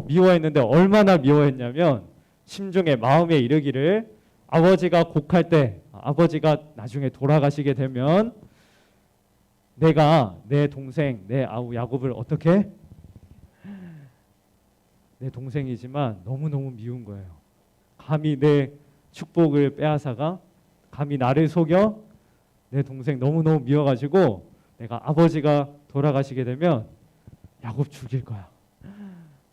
S4: 미워했는데 얼마나 미워했냐면 심중에 마음에 이르기를 아버지가 곡할 때 아버지가 나중에 돌아가시게 되면 내가 내 동생 내 아우 야곱을 어떻게 내 동생이지만 너무너무 미운 거예요. 감히 내 축복을 빼앗아가 감히 나를 속여 내 동생 너무너무 미워가지고 내가 아버지가 돌아가시게 되면 야곱 죽일 거야.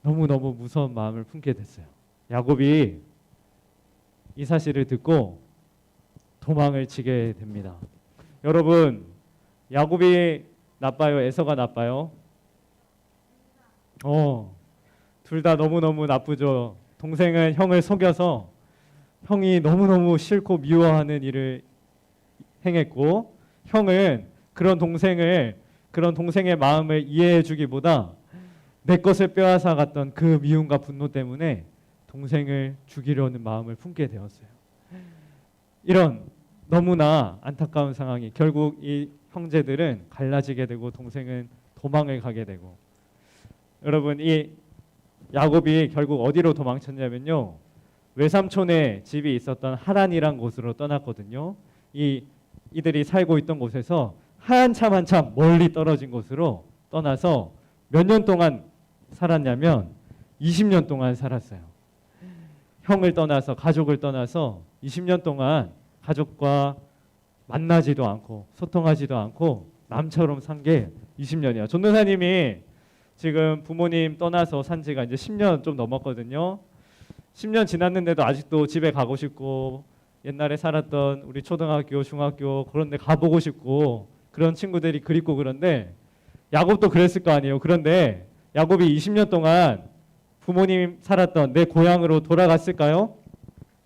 S4: 너무너무 무서운 마음을 품게 됐어요. 야곱이 이 사실을 듣고 도망을 치게 됩니다. 여러분 야곱이 나빠요? 에서가 나빠요? 둘 다 너무너무 나쁘죠. 동생은 형을 속여서 형이 너무너무 싫고 미워하는 일을 행했고 형은 그런 동생의 마음을 이해해 주기보다 내 것을 빼앗아 갔던 그 미움과 분노 때문에 동생을 죽이려는 마음을 품게 되었어요. 이런 너무나 안타까운 상황이 결국 이 형제들은 갈라지게 되고 동생은 도망을 가게 되고 여러분 이 야곱이 결국 어디로 도망쳤냐면요. 외삼촌의 집이 있었던 하란이란 곳으로 떠났거든요. 이들이 살고 있던 곳에서 한참 멀리 떨어진 곳으로 떠나서 몇 년 동안 살았냐면 20년 동안 살았어요. 형을 떠나서 가족을 떠나서 20년 동안 가족과 만나지도 않고 소통하지도 않고 남처럼 산 게 20년이야. 전도사님이 지금 부모님 떠나서 산 지가 이제 10년 좀 넘었거든요. 10년 지났는데도 아직도 집에 가고 싶고 옛날에 살았던 우리 초등학교, 중학교 그런 데 가보고 싶고 그런 친구들이 그립고 그런데 야곱도 그랬을 거 아니에요. 그런데 야곱이 20년 동안 부모님 살았던 내 고향으로 돌아갔을까요?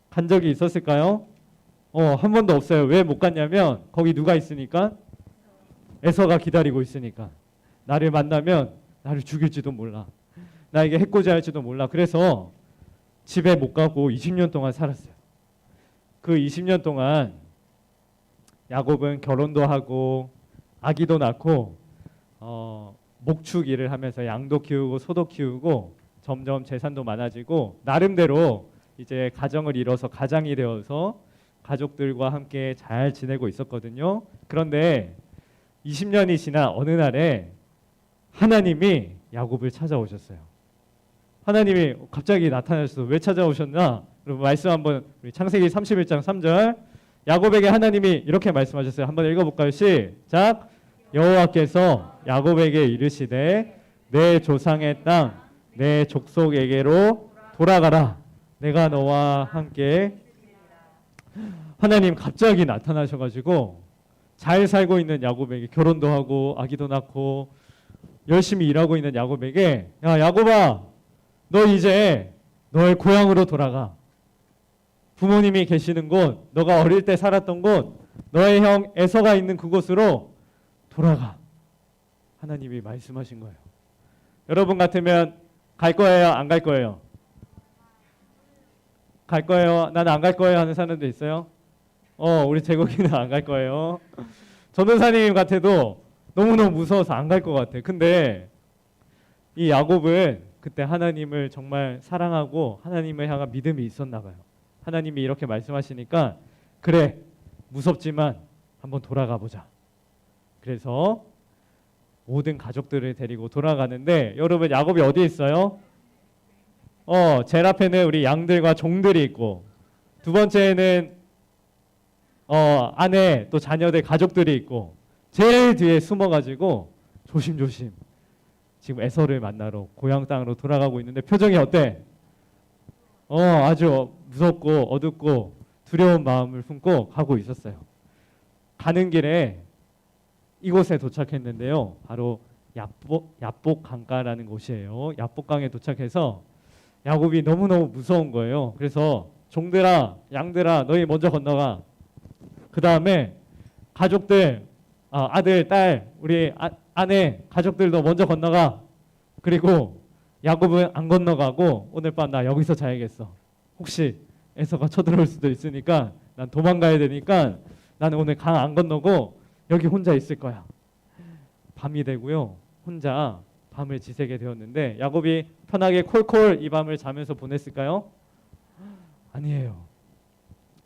S4: 간 적이 있었을까요? 한 번도 없어요. 왜 못 갔냐면 거기 누가 있으니까? 에서가 기다리고 있으니까. 나를 만나면 나를 죽일지도 몰라. 나에게 해코지할지도 몰라. 그래서 집에 못 가고 20년 동안 살았어요. 그 20년 동안 야곱은 결혼도 하고 아기도 낳고 목축 일을 하면서 양도 키우고 소도 키우고 점점 재산도 많아지고 나름대로 이제 가정을 이뤄서 가장이 되어서 가족들과 함께 잘 지내고 있었거든요. 그런데 20년이 지나 어느 날에 하나님이 야곱을 찾아오셨어요. 하나님이 갑자기 나타나셔서 왜 찾아오셨나? 여러분 말씀 한번 우리 창세기 31장 3절 야곱에게 하나님이 이렇게 말씀하셨어요. 한번 읽어볼까요? 시작. 여호와께서 야곱에게 이르시되 내 조상의 땅 내 족속에게로 돌아가라. 내가 너와 함께. 하나님 갑자기 나타나셔가지고 잘 살고 있는 야곱에게 결혼도 하고 아기도 낳고 열심히 일하고 있는 야곱에게 야 야곱아 너 이제 너의 고향으로 돌아가. 부모님이 계시는 곳, 너가 어릴 때 살았던 곳, 너의 형 에서가 있는 그곳으로 돌아가. 하나님이 말씀하신 거예요. 여러분 같으면 갈 거예요? 안 갈 거예요? 갈 거예요? 나는 안 갈 거예요 하는 사람도 있어요? 우리 제국이는 안 갈 거예요. 전도사님 같아도 너무너무 무서워서 안 갈 것 같아. 근데 이 야곱은 그때 하나님을 정말 사랑하고 하나님을 향한 믿음이 있었나 봐요. 하나님이 이렇게 말씀하시니까 그래 무섭지만 한번 돌아가 보자. 그래서 모든 가족들을 데리고 돌아가는데 여러분 야곱이 어디에 있어요? 제일 앞에는 우리 양들과 종들이 있고 두 번째는 아내 또 자녀들 가족들이 있고 제일 뒤에 숨어가지고 조심조심 지금 에서를 만나러 고향 땅으로 돌아가고 있는데 표정이 어때? 아주 무섭고 어둡고 두려운 마음을 품고 가고 있었어요. 가는 길에 이곳에 도착했는데요. 바로 야복 강가라는 곳이에요. 야복강에 도착해서 야곱이 너무너무 무서운 거예요. 그래서 종들아, 양들아, 너희 먼저 건너가. 그 다음에 가족들, 아들, 딸, 우리 아내, 가족들도 먼저 건너가. 그리고 야곱은 안 건너가고 오늘 밤 나 여기서 자야겠어. 혹시 에서가 쳐들어올 수도 있으니까 난 도망가야 되니까 나는 오늘 강 안 건너고 여기 혼자 있을 거야. 밤이 되고요. 혼자 밤을 지새게 되었는데 야곱이 편하게 콜콜 이 밤을 자면서 보냈을까요? 아니에요.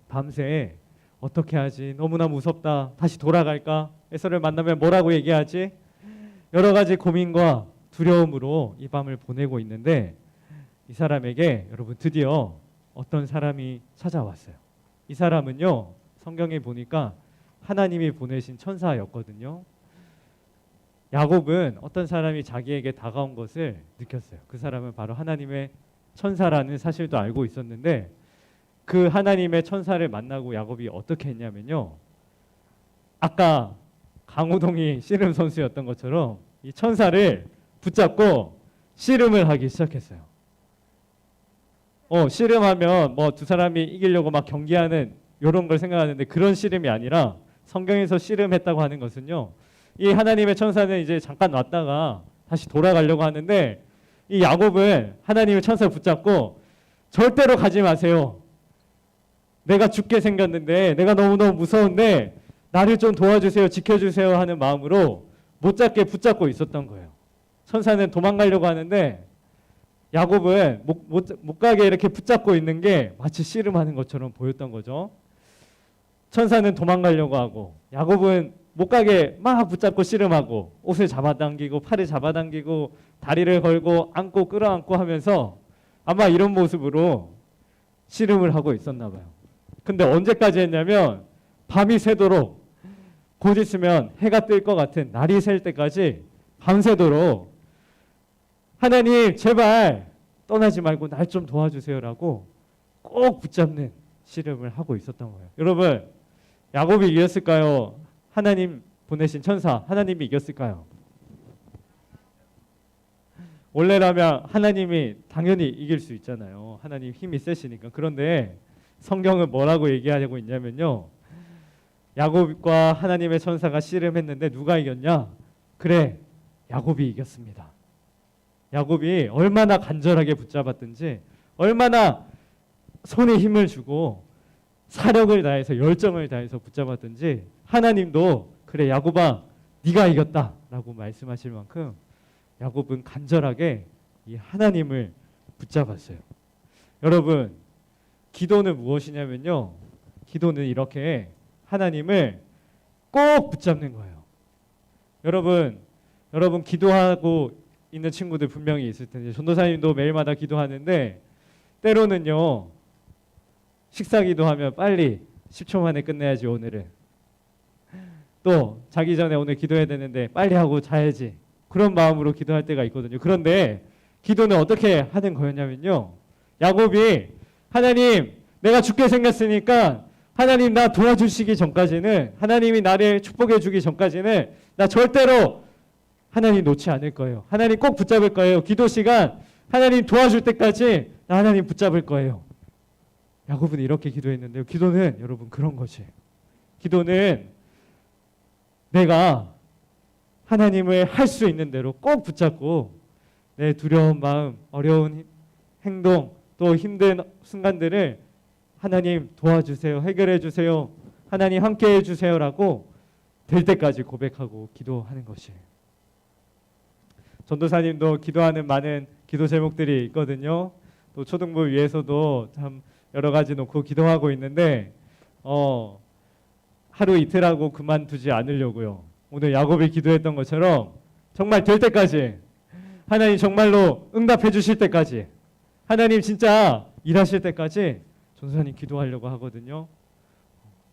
S4: 밤새 어떻게 하지? 너무나 무섭다. 다시 돌아갈까? 에서를 만나면 뭐라고 얘기하지? 여러 가지 고민과 두려움으로 이 밤을 보내고 있는데 이 사람에게 여러분 드디어 어떤 사람이 찾아왔어요. 이 사람은요. 성경에 보니까 하나님이 보내신 천사였거든요. 야곱은 어떤 사람이 자기에게 다가온 것을 느꼈어요. 그 사람은 바로 하나님의 천사라는 사실도 알고 있었는데 그 하나님의 천사를 만나고 야곱이 어떻게 했냐면요. 아까 강호동이 씨름 선수였던 것처럼 이 천사를 붙잡고 씨름을 하기 시작했어요. 씨름하면 뭐 두 사람이 이기려고 막 경기하는 이런 걸 생각하는데 그런 씨름이 아니라 성경에서 씨름했다고 하는 것은요. 이 하나님의 천사는 이제 잠깐 왔다가 다시 돌아가려고 하는데 이 야곱은 하나님의 천사를 붙잡고 절대로 가지 마세요. 내가 죽게 생겼는데 내가 너무너무 무서운데 나를 좀 도와주세요. 지켜주세요 하는 마음으로 못 잡게 붙잡고 있었던 거예요. 천사는 도망가려고 하는데 야곱은 못 가게 이렇게 붙잡고 있는 게 마치 씨름하는 것처럼 보였던 거죠. 천사는 도망가려고 하고 야곱은 못 가게 막 붙잡고 씨름하고 옷을 잡아당기고 팔을 잡아당기고 다리를 걸고 안고 끌어안고 하면서 아마 이런 모습으로 씨름을 하고 있었나 봐요. 근데 언제까지 했냐면 밤이 새도록 곧 있으면 해가 뜰 것 같은 날이 셀 때까지 밤새도록 하나님 제발 떠나지 말고 날 좀 도와주세요라고 꼭 붙잡는 씨름을 하고 있었던 거예요. 여러분 야곱이 이겼을까요? 하나님 보내신 천사 하나님이 이겼을까요? 원래라면 하나님이 당연히 이길 수 있잖아요. 하나님 힘이 세시니까. 그런데 성경은 뭐라고 얘기하고 있냐면요. 야곱과 하나님의 천사가 씨름했는데 누가 이겼냐? 그래 야곱이 이겼습니다. 야곱이 얼마나 간절하게 붙잡았든지 얼마나 손에 힘을 주고 사력을 다해서 열정을 다해서 붙잡았든지 하나님도 그래 야곱아 네가 이겼다라고 말씀하실 만큼 야곱은 간절하게 이 하나님을 붙잡았어요. 여러분 기도는 무엇이냐면요. 기도는 이렇게 하나님을 꼭 붙잡는 거예요. 여러분 기도하고 있는 친구들 분명히 있을 텐데 전도사님도 매일마다 기도하는데 때로는요. 식사 기도하면 빨리 10초 만에 끝내야지 오늘은. 또 자기 전에 오늘 기도해야 되는데 빨리 하고 자야지. 그런 마음으로 기도할 때가 있거든요. 그런데 기도는 어떻게 하는 거였냐면요. 야곱이 하나님 내가 죽게 생겼으니까 하나님 나 도와주시기 전까지는 하나님이 나를 축복해 주기 전까지는 나 절대로 하나님 놓지 않을 거예요. 하나님 꼭 붙잡을 거예요. 기도 시간 하나님 도와줄 때까지 나 하나님 붙잡을 거예요. 야곱은 이렇게 기도했는데요. 기도는 여러분 그런 것이에요. 기도는 내가 하나님을 할 수 있는 대로 꼭 붙잡고 내 두려운 마음, 어려운 행동, 또 힘든 순간들을 하나님 도와주세요. 해결해 주세요. 하나님 함께 해주세요라고 될 때까지 고백하고 기도하는 것이에요. 전도사님도 기도하는 많은 기도 제목들이 있거든요. 또 초등부 위에서도 참 여러 가지 놓고 기도하고 있는데 하루 이틀 하고 그만두지 않으려고요. 오늘 야곱이 기도했던 것처럼 정말 될 때까지 하나님 정말로 응답해 주실 때까지 하나님 진짜 일하실 때까지 전도사님 기도하려고 하거든요.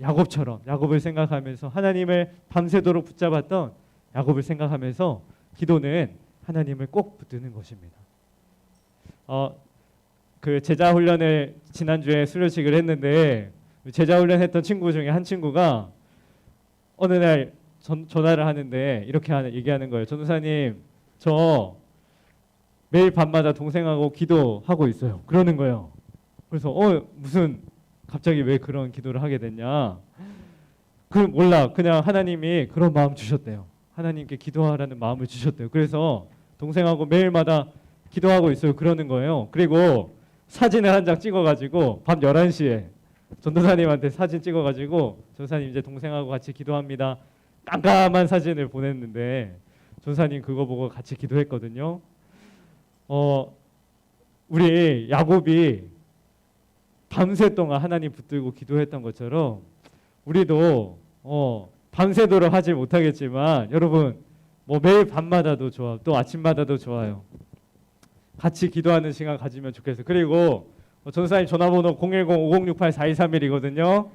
S4: 야곱처럼 야곱을 생각하면서 하나님을 밤새도록 붙잡았던 야곱을 생각하면서 기도는 하나님을 꼭 붙드는 것입니다. 그 제자 훈련을 지난주에 수료식을 했는데 제자 훈련했던 친구 중에 한 친구가 어느 날 전화를 하는데 이렇게 얘기하는 거예요. 전도사님, 저 매일 밤마다 동생하고 기도하고 있어요. 그러는 거예요. 그래서 무슨 갑자기 왜 그런 기도를 하게 됐냐? 몰라. 그냥 하나님이 그런 마음 주셨대요. 하나님께 기도하라는 마음을 주셨대요. 그래서 동생하고 매일마다 기도하고 있어요. 그러는 거예요. 그리고 사진을 한 장 찍어가지고 밤 11시에 전도사님한테 사진 찍어가지고 전도사님 이제 동생하고 같이 기도합니다. 깜깜한 사진을 보냈는데 전도사님 그거 보고 같이 기도했거든요. 우리 야곱이 밤새 동안 하나님 붙들고 기도했던 것처럼 우리도 밤새도록 하지 못하겠지만 여러분 뭐 매일 밤마다도 좋아, 또 아침마다도 좋아요. 같이 기도하는 시간 가지면 좋겠어요. 그리고 전도사님 전화번호 010-5068-4231이거든요.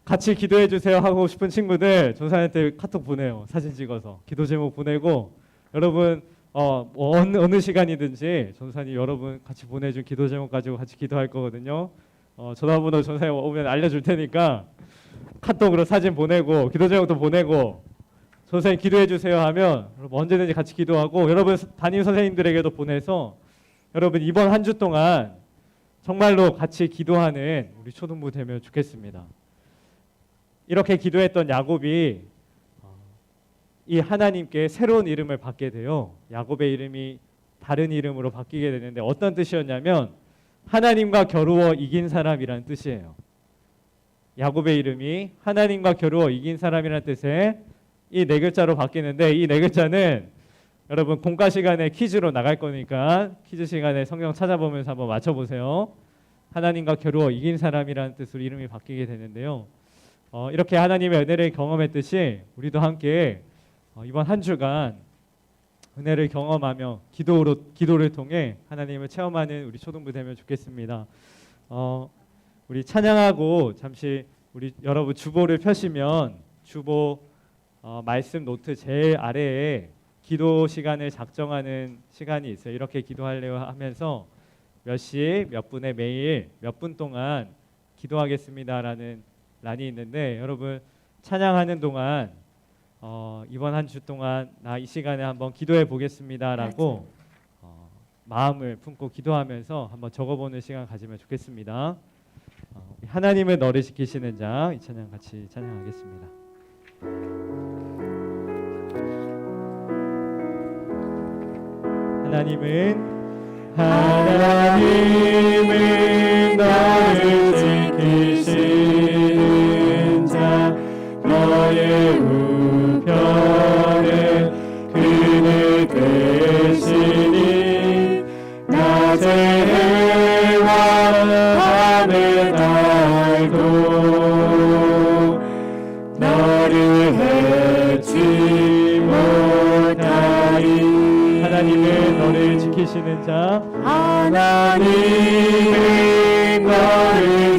S4: 같이 기도해 주세요 하고 싶은 친구들 전도사님한테 카톡 보내요. 사진 찍어서 기도 제목 보내고 여러분 어느 시간이든지 전도사님 여러분 같이 보내준 기도 제목 가지고 같이 기도할 거거든요. 전화번호 전도사님 오면 알려줄 테니까 카톡으로 사진 보내고 기도 제목도 보내고 선생님 기도해 주세요 하면 여러분 언제든지 같이 기도하고 여러분 담임 선생님들에게도 보내서 여러분 이번 한 주 동안 정말로 같이 기도하는 우리 초등부 되면 좋겠습니다. 이렇게 기도했던 야곱이 이 하나님께 새로운 이름을 받게 돼요. 야곱의 이름이 다른 이름으로 바뀌게 되는데 어떤 뜻이었냐면 하나님과 겨루어 이긴 사람이라는 뜻이에요. 야곱의 이름이 하나님과 겨루어 이긴 사람이라는 뜻의 이 네 글자로 바뀌는데 이 네 글자는 여러분 공과 시간에 퀴즈로 나갈 거니까 퀴즈 시간에 성경 찾아보면서 한번 맞춰보세요. 하나님과 겨루어 이긴 사람이라는 뜻으로 이름이 바뀌게 되는데요. 이렇게 하나님의 은혜를 경험했듯이 우리도 함께 이번 한 주간 은혜를 경험하며 기도를 통해 하나님을 체험하는 우리 초등부 되면 좋겠습니다. 우리 찬양하고 잠시 우리 여러분 주보를 펴시면 주보 말씀 노트 제일 아래에 기도 시간을 작정하는 시간이 있어요. 이렇게 기도하려고 하면서 몇 시, 몇 분에 매일 몇 분 동안 기도하겠습니다라는 란이 있는데 여러분 찬양하는 동안 이번 한 주 동안 나 이 시간에 한번 기도해 보겠습니다라고 마음을 품고 기도하면서 한번 적어보는 시간 가지면 좋겠습니다. 하나님은 너를 지키시는 자 이 찬양 같이 찬양하겠습니다. 하나님은 너를 지키시는 자 너의 우편에 그늘 되시니 낮에와 밤의 날도 너를 해치 못하리. 하나님은 너를 지키시는 자 하나님은 너를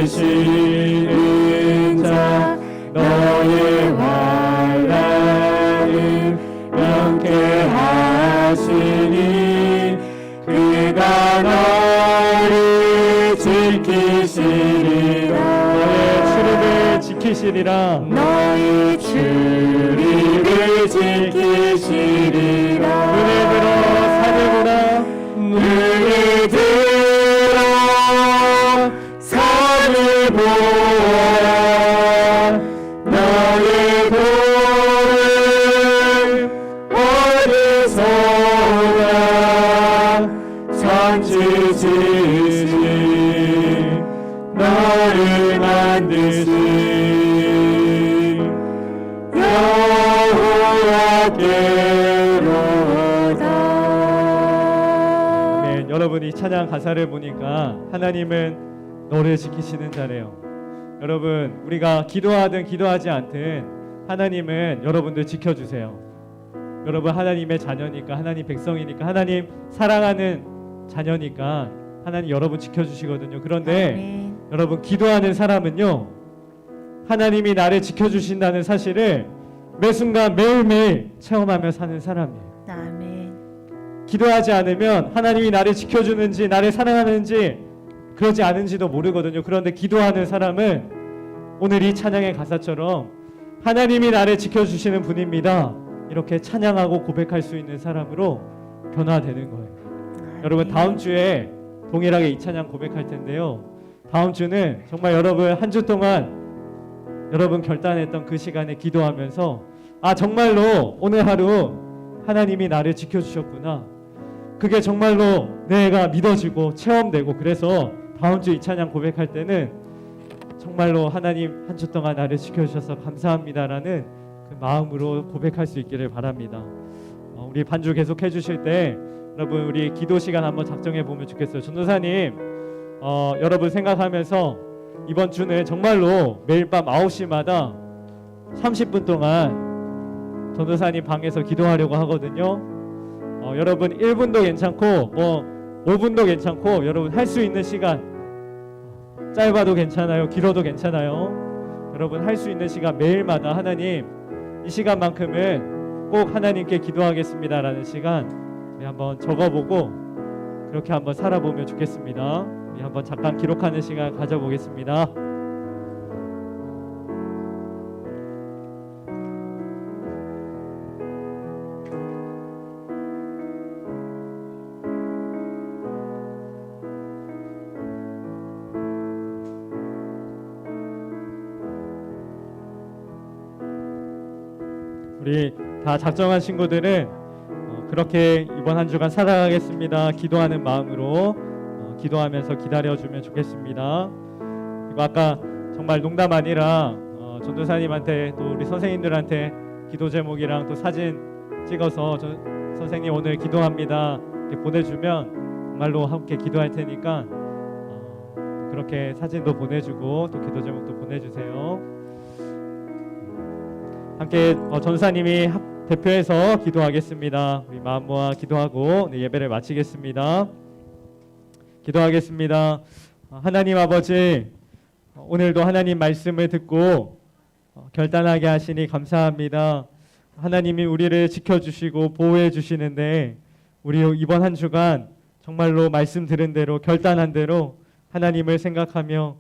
S4: 지키시는 자 너의 환난을 명쾌하시니 그가 너를 지키시리라. 너의 출입을 지키시리라. 지키시리라.
S1: 너희
S4: 주님을 지키시리라. 눈에 들어 산을 보라. 눈에 들어 산을 보아. 너의 도를 어디서나 천지지으신 너를 만드신 여호와께로다. 네, 여러분이 찬양 가사를 보니까 하나님은 너를 지키시는 자래요. 여러분, 우리가 기도하든 기도하지 않든 하나님은 여러분들 지켜주세요. 여러분 하나님의 자녀니까, 하나님 백성이니까, 하나님 사랑하는 자녀니까 하나님 여러분 지켜주시거든요. 그런데
S1: 아멘.
S4: 여러분, 기도하는 사람은요, 하나님이 나를 지켜주신다는 사실을 매 순간 매일매일 체험하며 사는 사람이에요.
S1: 아멘.
S4: 기도하지 않으면 하나님이 나를 지켜주는지 나를 사랑하는지 그러지 않은지도 모르거든요. 그런데 기도하는 사람은 오늘 이 찬양의 가사처럼 하나님이 나를 지켜주시는 분입니다, 이렇게 찬양하고 고백할 수 있는 사람으로 변화되는 거예요.
S1: 아멘.
S4: 여러분, 다음 주에 동일하게 이 찬양 고백할 텐데요, 다음 주는 정말 여러분 한 주 동안 여러분 결단했던 그 시간에 기도하면서 아, 정말로 오늘 하루 하나님이 나를 지켜주셨구나, 그게 정말로 내가 믿어지고 체험되고, 그래서 다음 주 이 찬양 고백할 때는 정말로 하나님 한 주 동안 나를 지켜주셔서 감사합니다라는 그 마음으로 고백할 수 있기를 바랍니다. 우리 반주 계속 해주실 때 여러분 우리 기도 시간 한번 작정해 보면 좋겠어요. 전도사님, 여러분 생각하면서 이번 주는 정말로 매일 밤 9시마다 30분 동안 전도사님 방에서 기도하려고 하거든요. 여러분 1분도 괜찮고 뭐 5분도 괜찮고 여러분 할 수 있는 시간, 짧아도 괜찮아요, 길어도 괜찮아요. 여러분 할 수 있는 시간 매일마다 하나님 이 시간만큼은 꼭 하나님께 기도하겠습니다라는 시간 우리 한번 적어보고 그렇게 한번 살아보면 좋겠습니다. 우리 한번 잠깐 기록하는 시간 가져보겠습니다. 우리 다 작정한 친구들은 그렇게 이번 한 주간 살아가겠습니다, 기도하는 마음으로 기도하면서 기다려주면 좋겠습니다. 그리고 아까 정말 농담 아니라 전도사님한테 또 우리 선생님들한테 기도 제목이랑 또 사진 찍어서 선생님 오늘 기도합니다 이렇게 보내주면 정말로 함께 기도할 테니까 그렇게 사진도 보내주고 또 기도 제목도 보내주세요. 함께 전사님이 대표해서 기도하겠습니다. 우리 마음 모아 기도하고 예배를 마치겠습니다. 기도하겠습니다. 하나님 아버지, 오늘도 하나님 말씀을 듣고 결단하게 하시니 감사합니다. 하나님이 우리를 지켜주시고 보호해 주시는데 우리 이번 한 주간 정말로 말씀 들은 대로 결단한 대로 하나님을 생각하며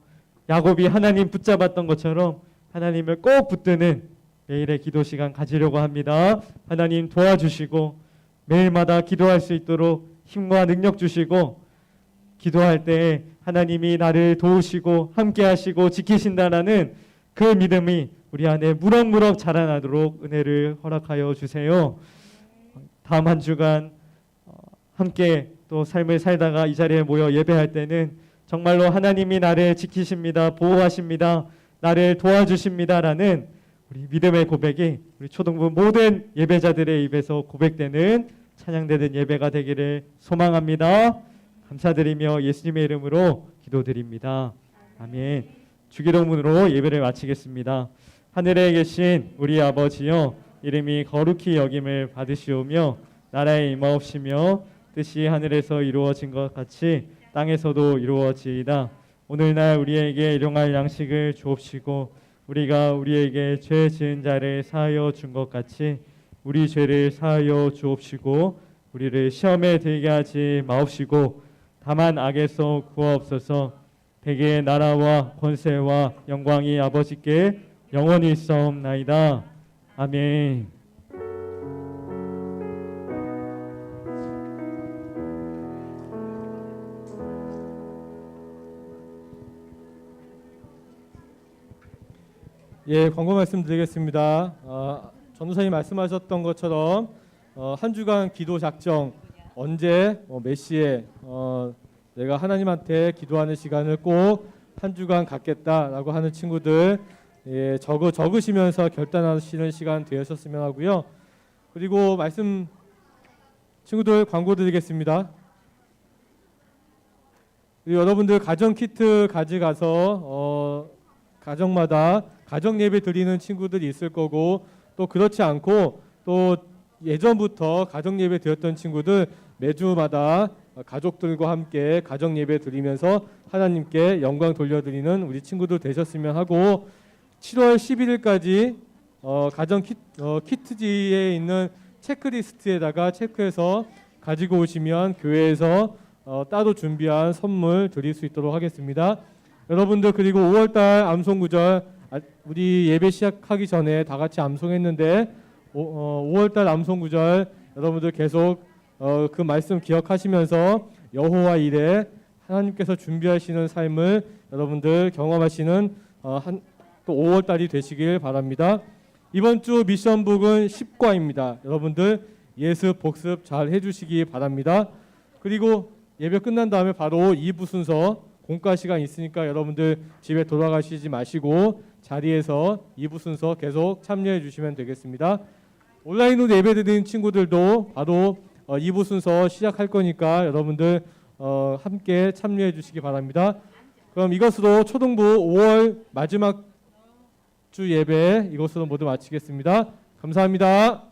S4: 야곱이 하나님 붙잡았던 것처럼 하나님을 꼭 붙드는 매일의 기도 시간 가지려고 합니다. 하나님 도와주시고 매일마다 기도할 수 있도록 힘과 능력 주시고 기도할 때 하나님이 나를 도우시고 함께 하시고 지키신다라는 그 믿음이 우리 안에 무럭무럭 자라나도록 은혜를 허락하여 주세요. 다음 한 주간 함께 또 삶을 살다가 이 자리에 모여 예배할 때는 정말로 하나님이 나를 지키십니다, 보호하십니다, 나를 도와주십니다라는 우리 믿음의 고백이 우리 초등부 모든 예배자들의 입에서 고백되는 찬양되는 예배가 되기를 소망합니다. 감사드리며 예수님의 이름으로 기도드립니다. 아멘. 주기도문으로 예배를 마치겠습니다. 하늘에 계신 우리 아버지여, 이름이 거룩히 여김을 받으시오며 나라에 임하옵시며 뜻이 하늘에서 이루어진 것 같이 땅에서도 이루어지이다. 오늘날 우리에게 일용할 양식을 주옵시고 우리가 우리에게 죄 지은 자를 사하여 준 것 같이 우리 죄를 사하여 주옵시고 우리를 시험에 들게 하지 마옵시고 다만 악에서 구하옵소서. 대개의 나라와 권세와 영광이 아버지께 영원히 있사옵나이다. 아멘.
S2: 예, 광고 말씀드리겠습니다. 전도사님 말씀하셨던 것처럼 한 주간 기도 작정 언제 몇 시에 내가 하나님한테 기도하는 시간을 꼭 한 주간 갖겠다라고 하는 친구들 적으시면서 결단하시는 시간 되셨으면 하고요. 그리고 말씀 친구들 광고 드리겠습니다. 여러분들 가정 키트 가져가서 가정마다 가정 예배 드리는 친구들이 있을 거고, 또 그렇지 않고 또 예전부터 가정 예배 드렸던 친구들 매주마다 가족들과 함께 가정 예배 드리면서 하나님께 영광 돌려드리는 우리 친구들 되셨으면 하고, 7월 11일까지 가정 키트지에 있는 체크리스트에다가 체크해서 가지고 오시면 교회에서 따로 준비한 선물 드릴 수 있도록 하겠습니다. 여러분들, 그리고 5월달 암송구절 우리 예배 시작하기 전에 다 같이 암송했는데 5월달 암송구절 여러분들 계속 그 말씀 기억하시면서 여호와 일에 하나님께서 준비하시는 삶을 여러분들 경험하시는 또 5월달이 되시길 바랍니다. 이번 주 미션북은 10과입니다. 여러분들 예습 복습 잘 해주시기 바랍니다. 그리고 예배 끝난 다음에 바로 2부 순서 공과 시간 있으니까 여러분들 집에 돌아가시지 마시고 자리에서 2부 순서 계속 참여해 주시면 되겠습니다. 온라인으로 예배 드리는 친구들도 바로 2부 순서 시작할 거니까 여러분들 함께 참여해 주시기 바랍니다. 그럼 이것으로 초등부 5월 마지막 주 예배 이것으로 모두 마치겠습니다. 감사합니다.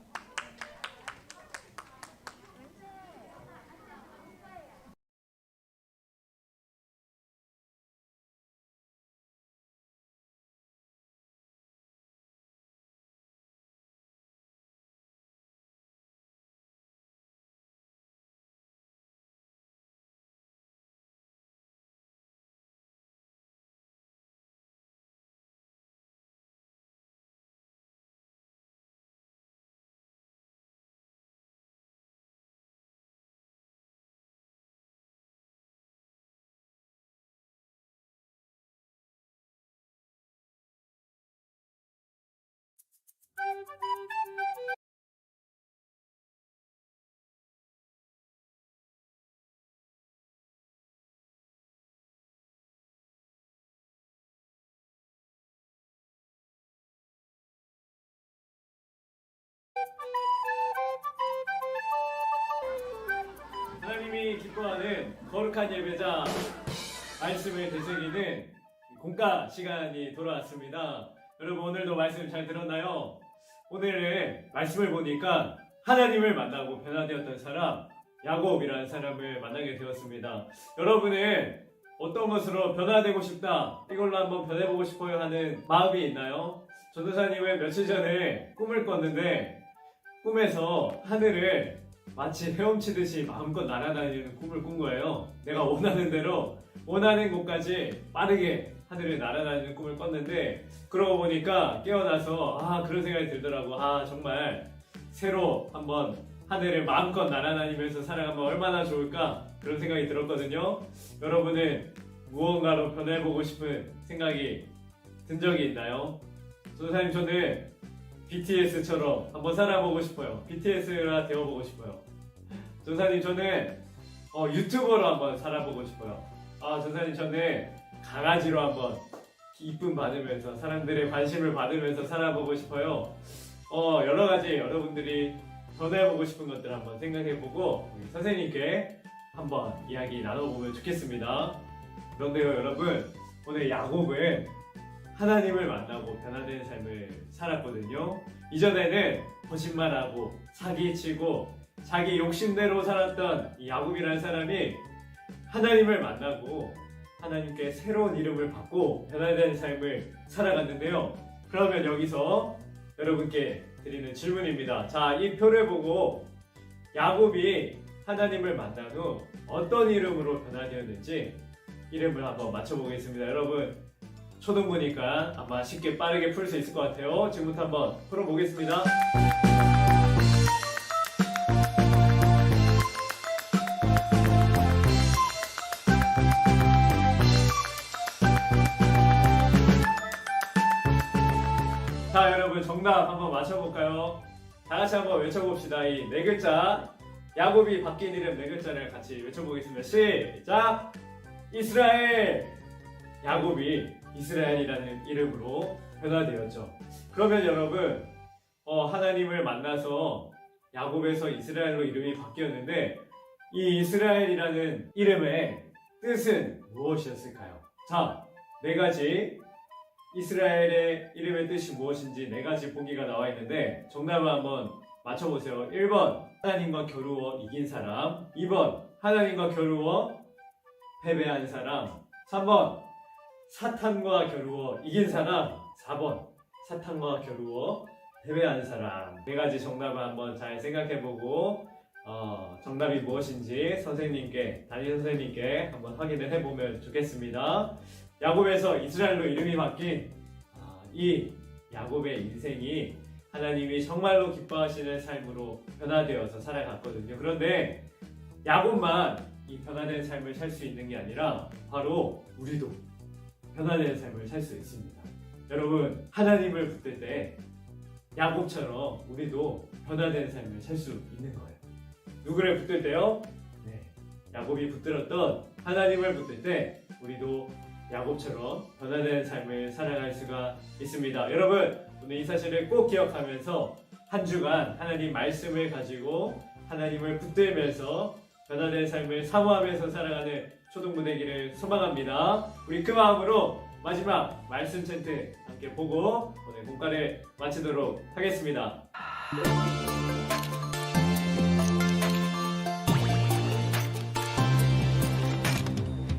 S5: 하나님이 기뻐하는 거룩한 예배자 말씀을 되새기는 공과 시간이 돌아왔습니다. 여러분, 오늘도 말씀 잘 들었나요? 오늘은 말씀을 보니까 하나님을 만나고 변화되었던 사람 야곱이라는 사람을 만나게 되었습니다. 여러분은 어떤 것으로 변화되고 싶다, 이걸로 한번 변해보고 싶어요 하는 마음이 있나요? 전도사님은 며칠 전에 꿈을 꿨는데 꿈에서 하늘을 마치 헤엄치듯이 마음껏 날아다니는 꿈을 꾼 거예요. 내가 원하는 대로 원하는 곳까지 빠르게 하늘을 날아다니는 꿈을 꿨는데, 그러고 보니까 깨어나서 그런 생각이 들더라고. 정말 새로 한번 하늘을 마음껏 날아다니면서 살아가면 얼마나 좋을까, 그런 생각이 들었거든요. 여러분은 무언가로 변해보고 싶은 생각이 든 적이 있나요? 전도사님, 저는 BTS처럼 한번 살아보고 싶어요. BTS가 되어보고 싶어요. 전도사님, 저는 유튜버로 한번 살아보고 싶어요. 전도사님, 저는 강아지로 한번 이쁨 받으면서 사람들의 관심을 받으면서 살아보고 싶어요. 여러 가지 여러분들이 변해보고 싶은 것들 한번 생각해보고 우리 선생님께 한번 이야기 나눠보면 좋겠습니다. 그런데요, 여러분, 오늘 야곱은 하나님을 만나고 변화되는 삶을 살았거든요. 이전에는 거짓말하고 사기치고 자기 욕심대로 살았던 이 야곱이라는 사람이 하나님을 만나고 하나님께 새로운 이름을 받고 변화되는 삶을 살아갔는데요. 그러면 여기서 여러분께 드리는 질문입니다. 자, 이 표를 보고 야곱이 하나님을 만난 후 어떤 이름으로 변화되었는지 이름을 한번 맞춰보겠습니다. 여러분, 초등부니까 아마 쉽게 빠르게 풀 수 있을 것 같아요. 지금부터 한번 풀어보겠습니다. 자, 여러분 정답 한번 맞춰볼까요? 다 같이 한번 외쳐봅시다. 이 네 글자, 야곱이 바뀐 이름 네 글자를 같이 외쳐보겠습니다. 시작! 이스라엘! 야곱이 이스라엘이라는 이름으로 변화되었죠. 그러면 여러분, 하나님을 만나서 야곱에서 이스라엘로 이름이 바뀌었는데 이 이스라엘이라는 이름의 뜻은 무엇이었을까요? 자, 네 가지 이스라엘의 이름의 뜻이 무엇인지 네 가지 보기가 나와 있는데 정답을 한번 맞춰보세요. 1번 하나님과 겨루어 이긴 사람, 2번 하나님과 겨루어 패배한 사람, 3번 사탄과 겨루어 이긴 사람, 4번 사탄과 겨루어 패배한 사람. 네 가지 정답을 한번 잘 생각해보고 정답이 무엇인지 담임 선생님께 한번 확인을 해보면 좋겠습니다. 야곱에서 이스라엘로 이름이 바뀐 이 야곱의 인생이 하나님이 정말로 기뻐하시는 삶으로 변화되어서 살아갔거든요. 그런데 야곱만 이 변화된 삶을 살 수 있는 게 아니라 바로 우리도 변화된 삶을 살 수 있습니다. 여러분, 하나님을 붙들 때 야곱처럼 우리도 변화된 삶을 살 수 있는 거예요. 누구를 붙들 때요? 네, 야곱이 붙들었던 하나님을 붙들 때 우리도 야곱처럼 변화된 삶을 살아갈 수가 있습니다. 여러분, 오늘 이 사실을 꼭 기억하면서 한 주간 하나님 말씀을 가지고 하나님을 붙들면서 변화된 삶을 사모하면서 살아가는 초등부 되기를 소망합니다. 우리 그 마음으로 마지막 말씀 챈트 함께 보고 오늘 공과를 마치도록 하겠습니다.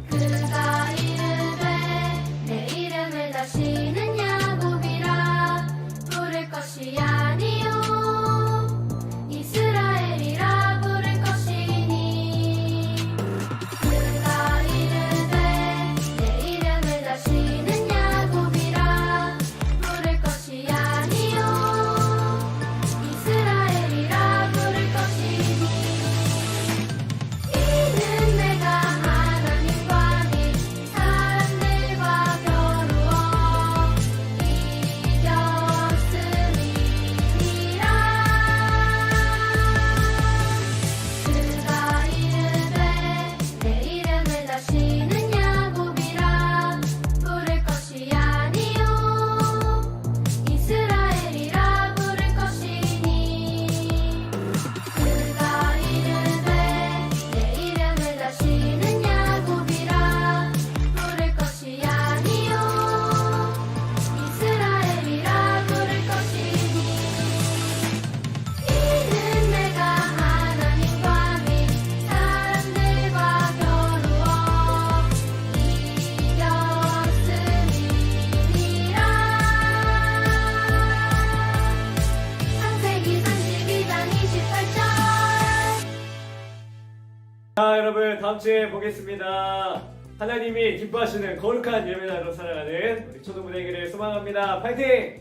S6: 그가 이르되 내 이름을 다시는 야곱이라 부를 것이 아니요 이스라엘이라 부를 것이니 그가 이르되 내 이름을 다시는 야곱이라 부를 것이 아니요 이스라엘이라 부를 것이니 이는 내가 하나님과 및 사람들과 겨루어 이겼음이니라 그가 이르되 내 이름을 다시는 야곱이라 부를 것이 아니요 이스라엘이라 부를 것이니 그가 이르되 내 이름을 다시는 야곱이라 부를 것이 아니요 이스라엘이라 부를 것이니 이는 내가 하나님과 및 사람들과 겨루어 이겼음이니라 창세기 32장 28절
S5: 자, 여러분 다음 주에 보겠습니다. 하나님이 기뻐하시는 거룩한 예배자로 살아가는 우리 초등부 되기를 소망합니다. 파이팅!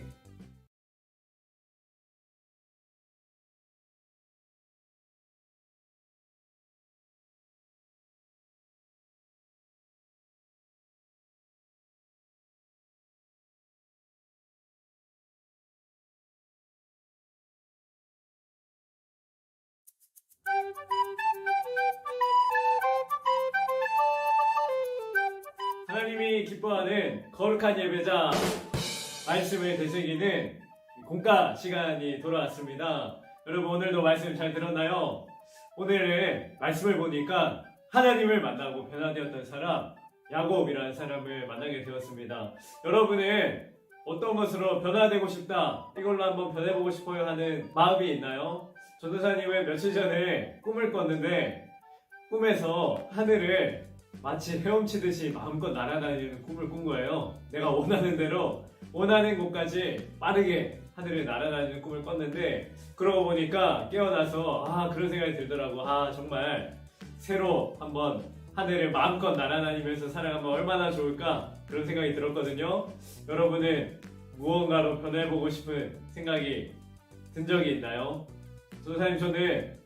S5: 하나님이 기뻐하는 거룩한 예배자 말씀을 되새기는 공과 시간이 돌아왔습니다. 여러분 오늘도 말씀 잘 들었나요? 오늘은 말씀을 보니까 하나님을 만나고 변화되었던 사람 야곱이라는 사람을 만나게 되었습니다. 여러분은 어떤 것으로 변화되고 싶다, 이걸로 한번 변해보고 싶어요 하는 마음이 있나요? 전도사님은 며칠 전에 꿈을 꿨는데 꿈에서 하늘을 마치 헤엄치듯이 마음껏 날아다니는 꿈을 꾼 거예요. 내가 원하는 대로 원하는 곳까지 빠르게 하늘을 날아다니는 꿈을 꿨는데 그러고 보니까 깨어나서 그런 생각이 들더라고. 정말 새로 한번 하늘을 마음껏 날아다니면서 살아가면 얼마나 좋을까 그런 생각이 들었거든요. 여러분은 무언가로 변해보고 싶은 생각이 든 적이 있나요? 전사님, 저는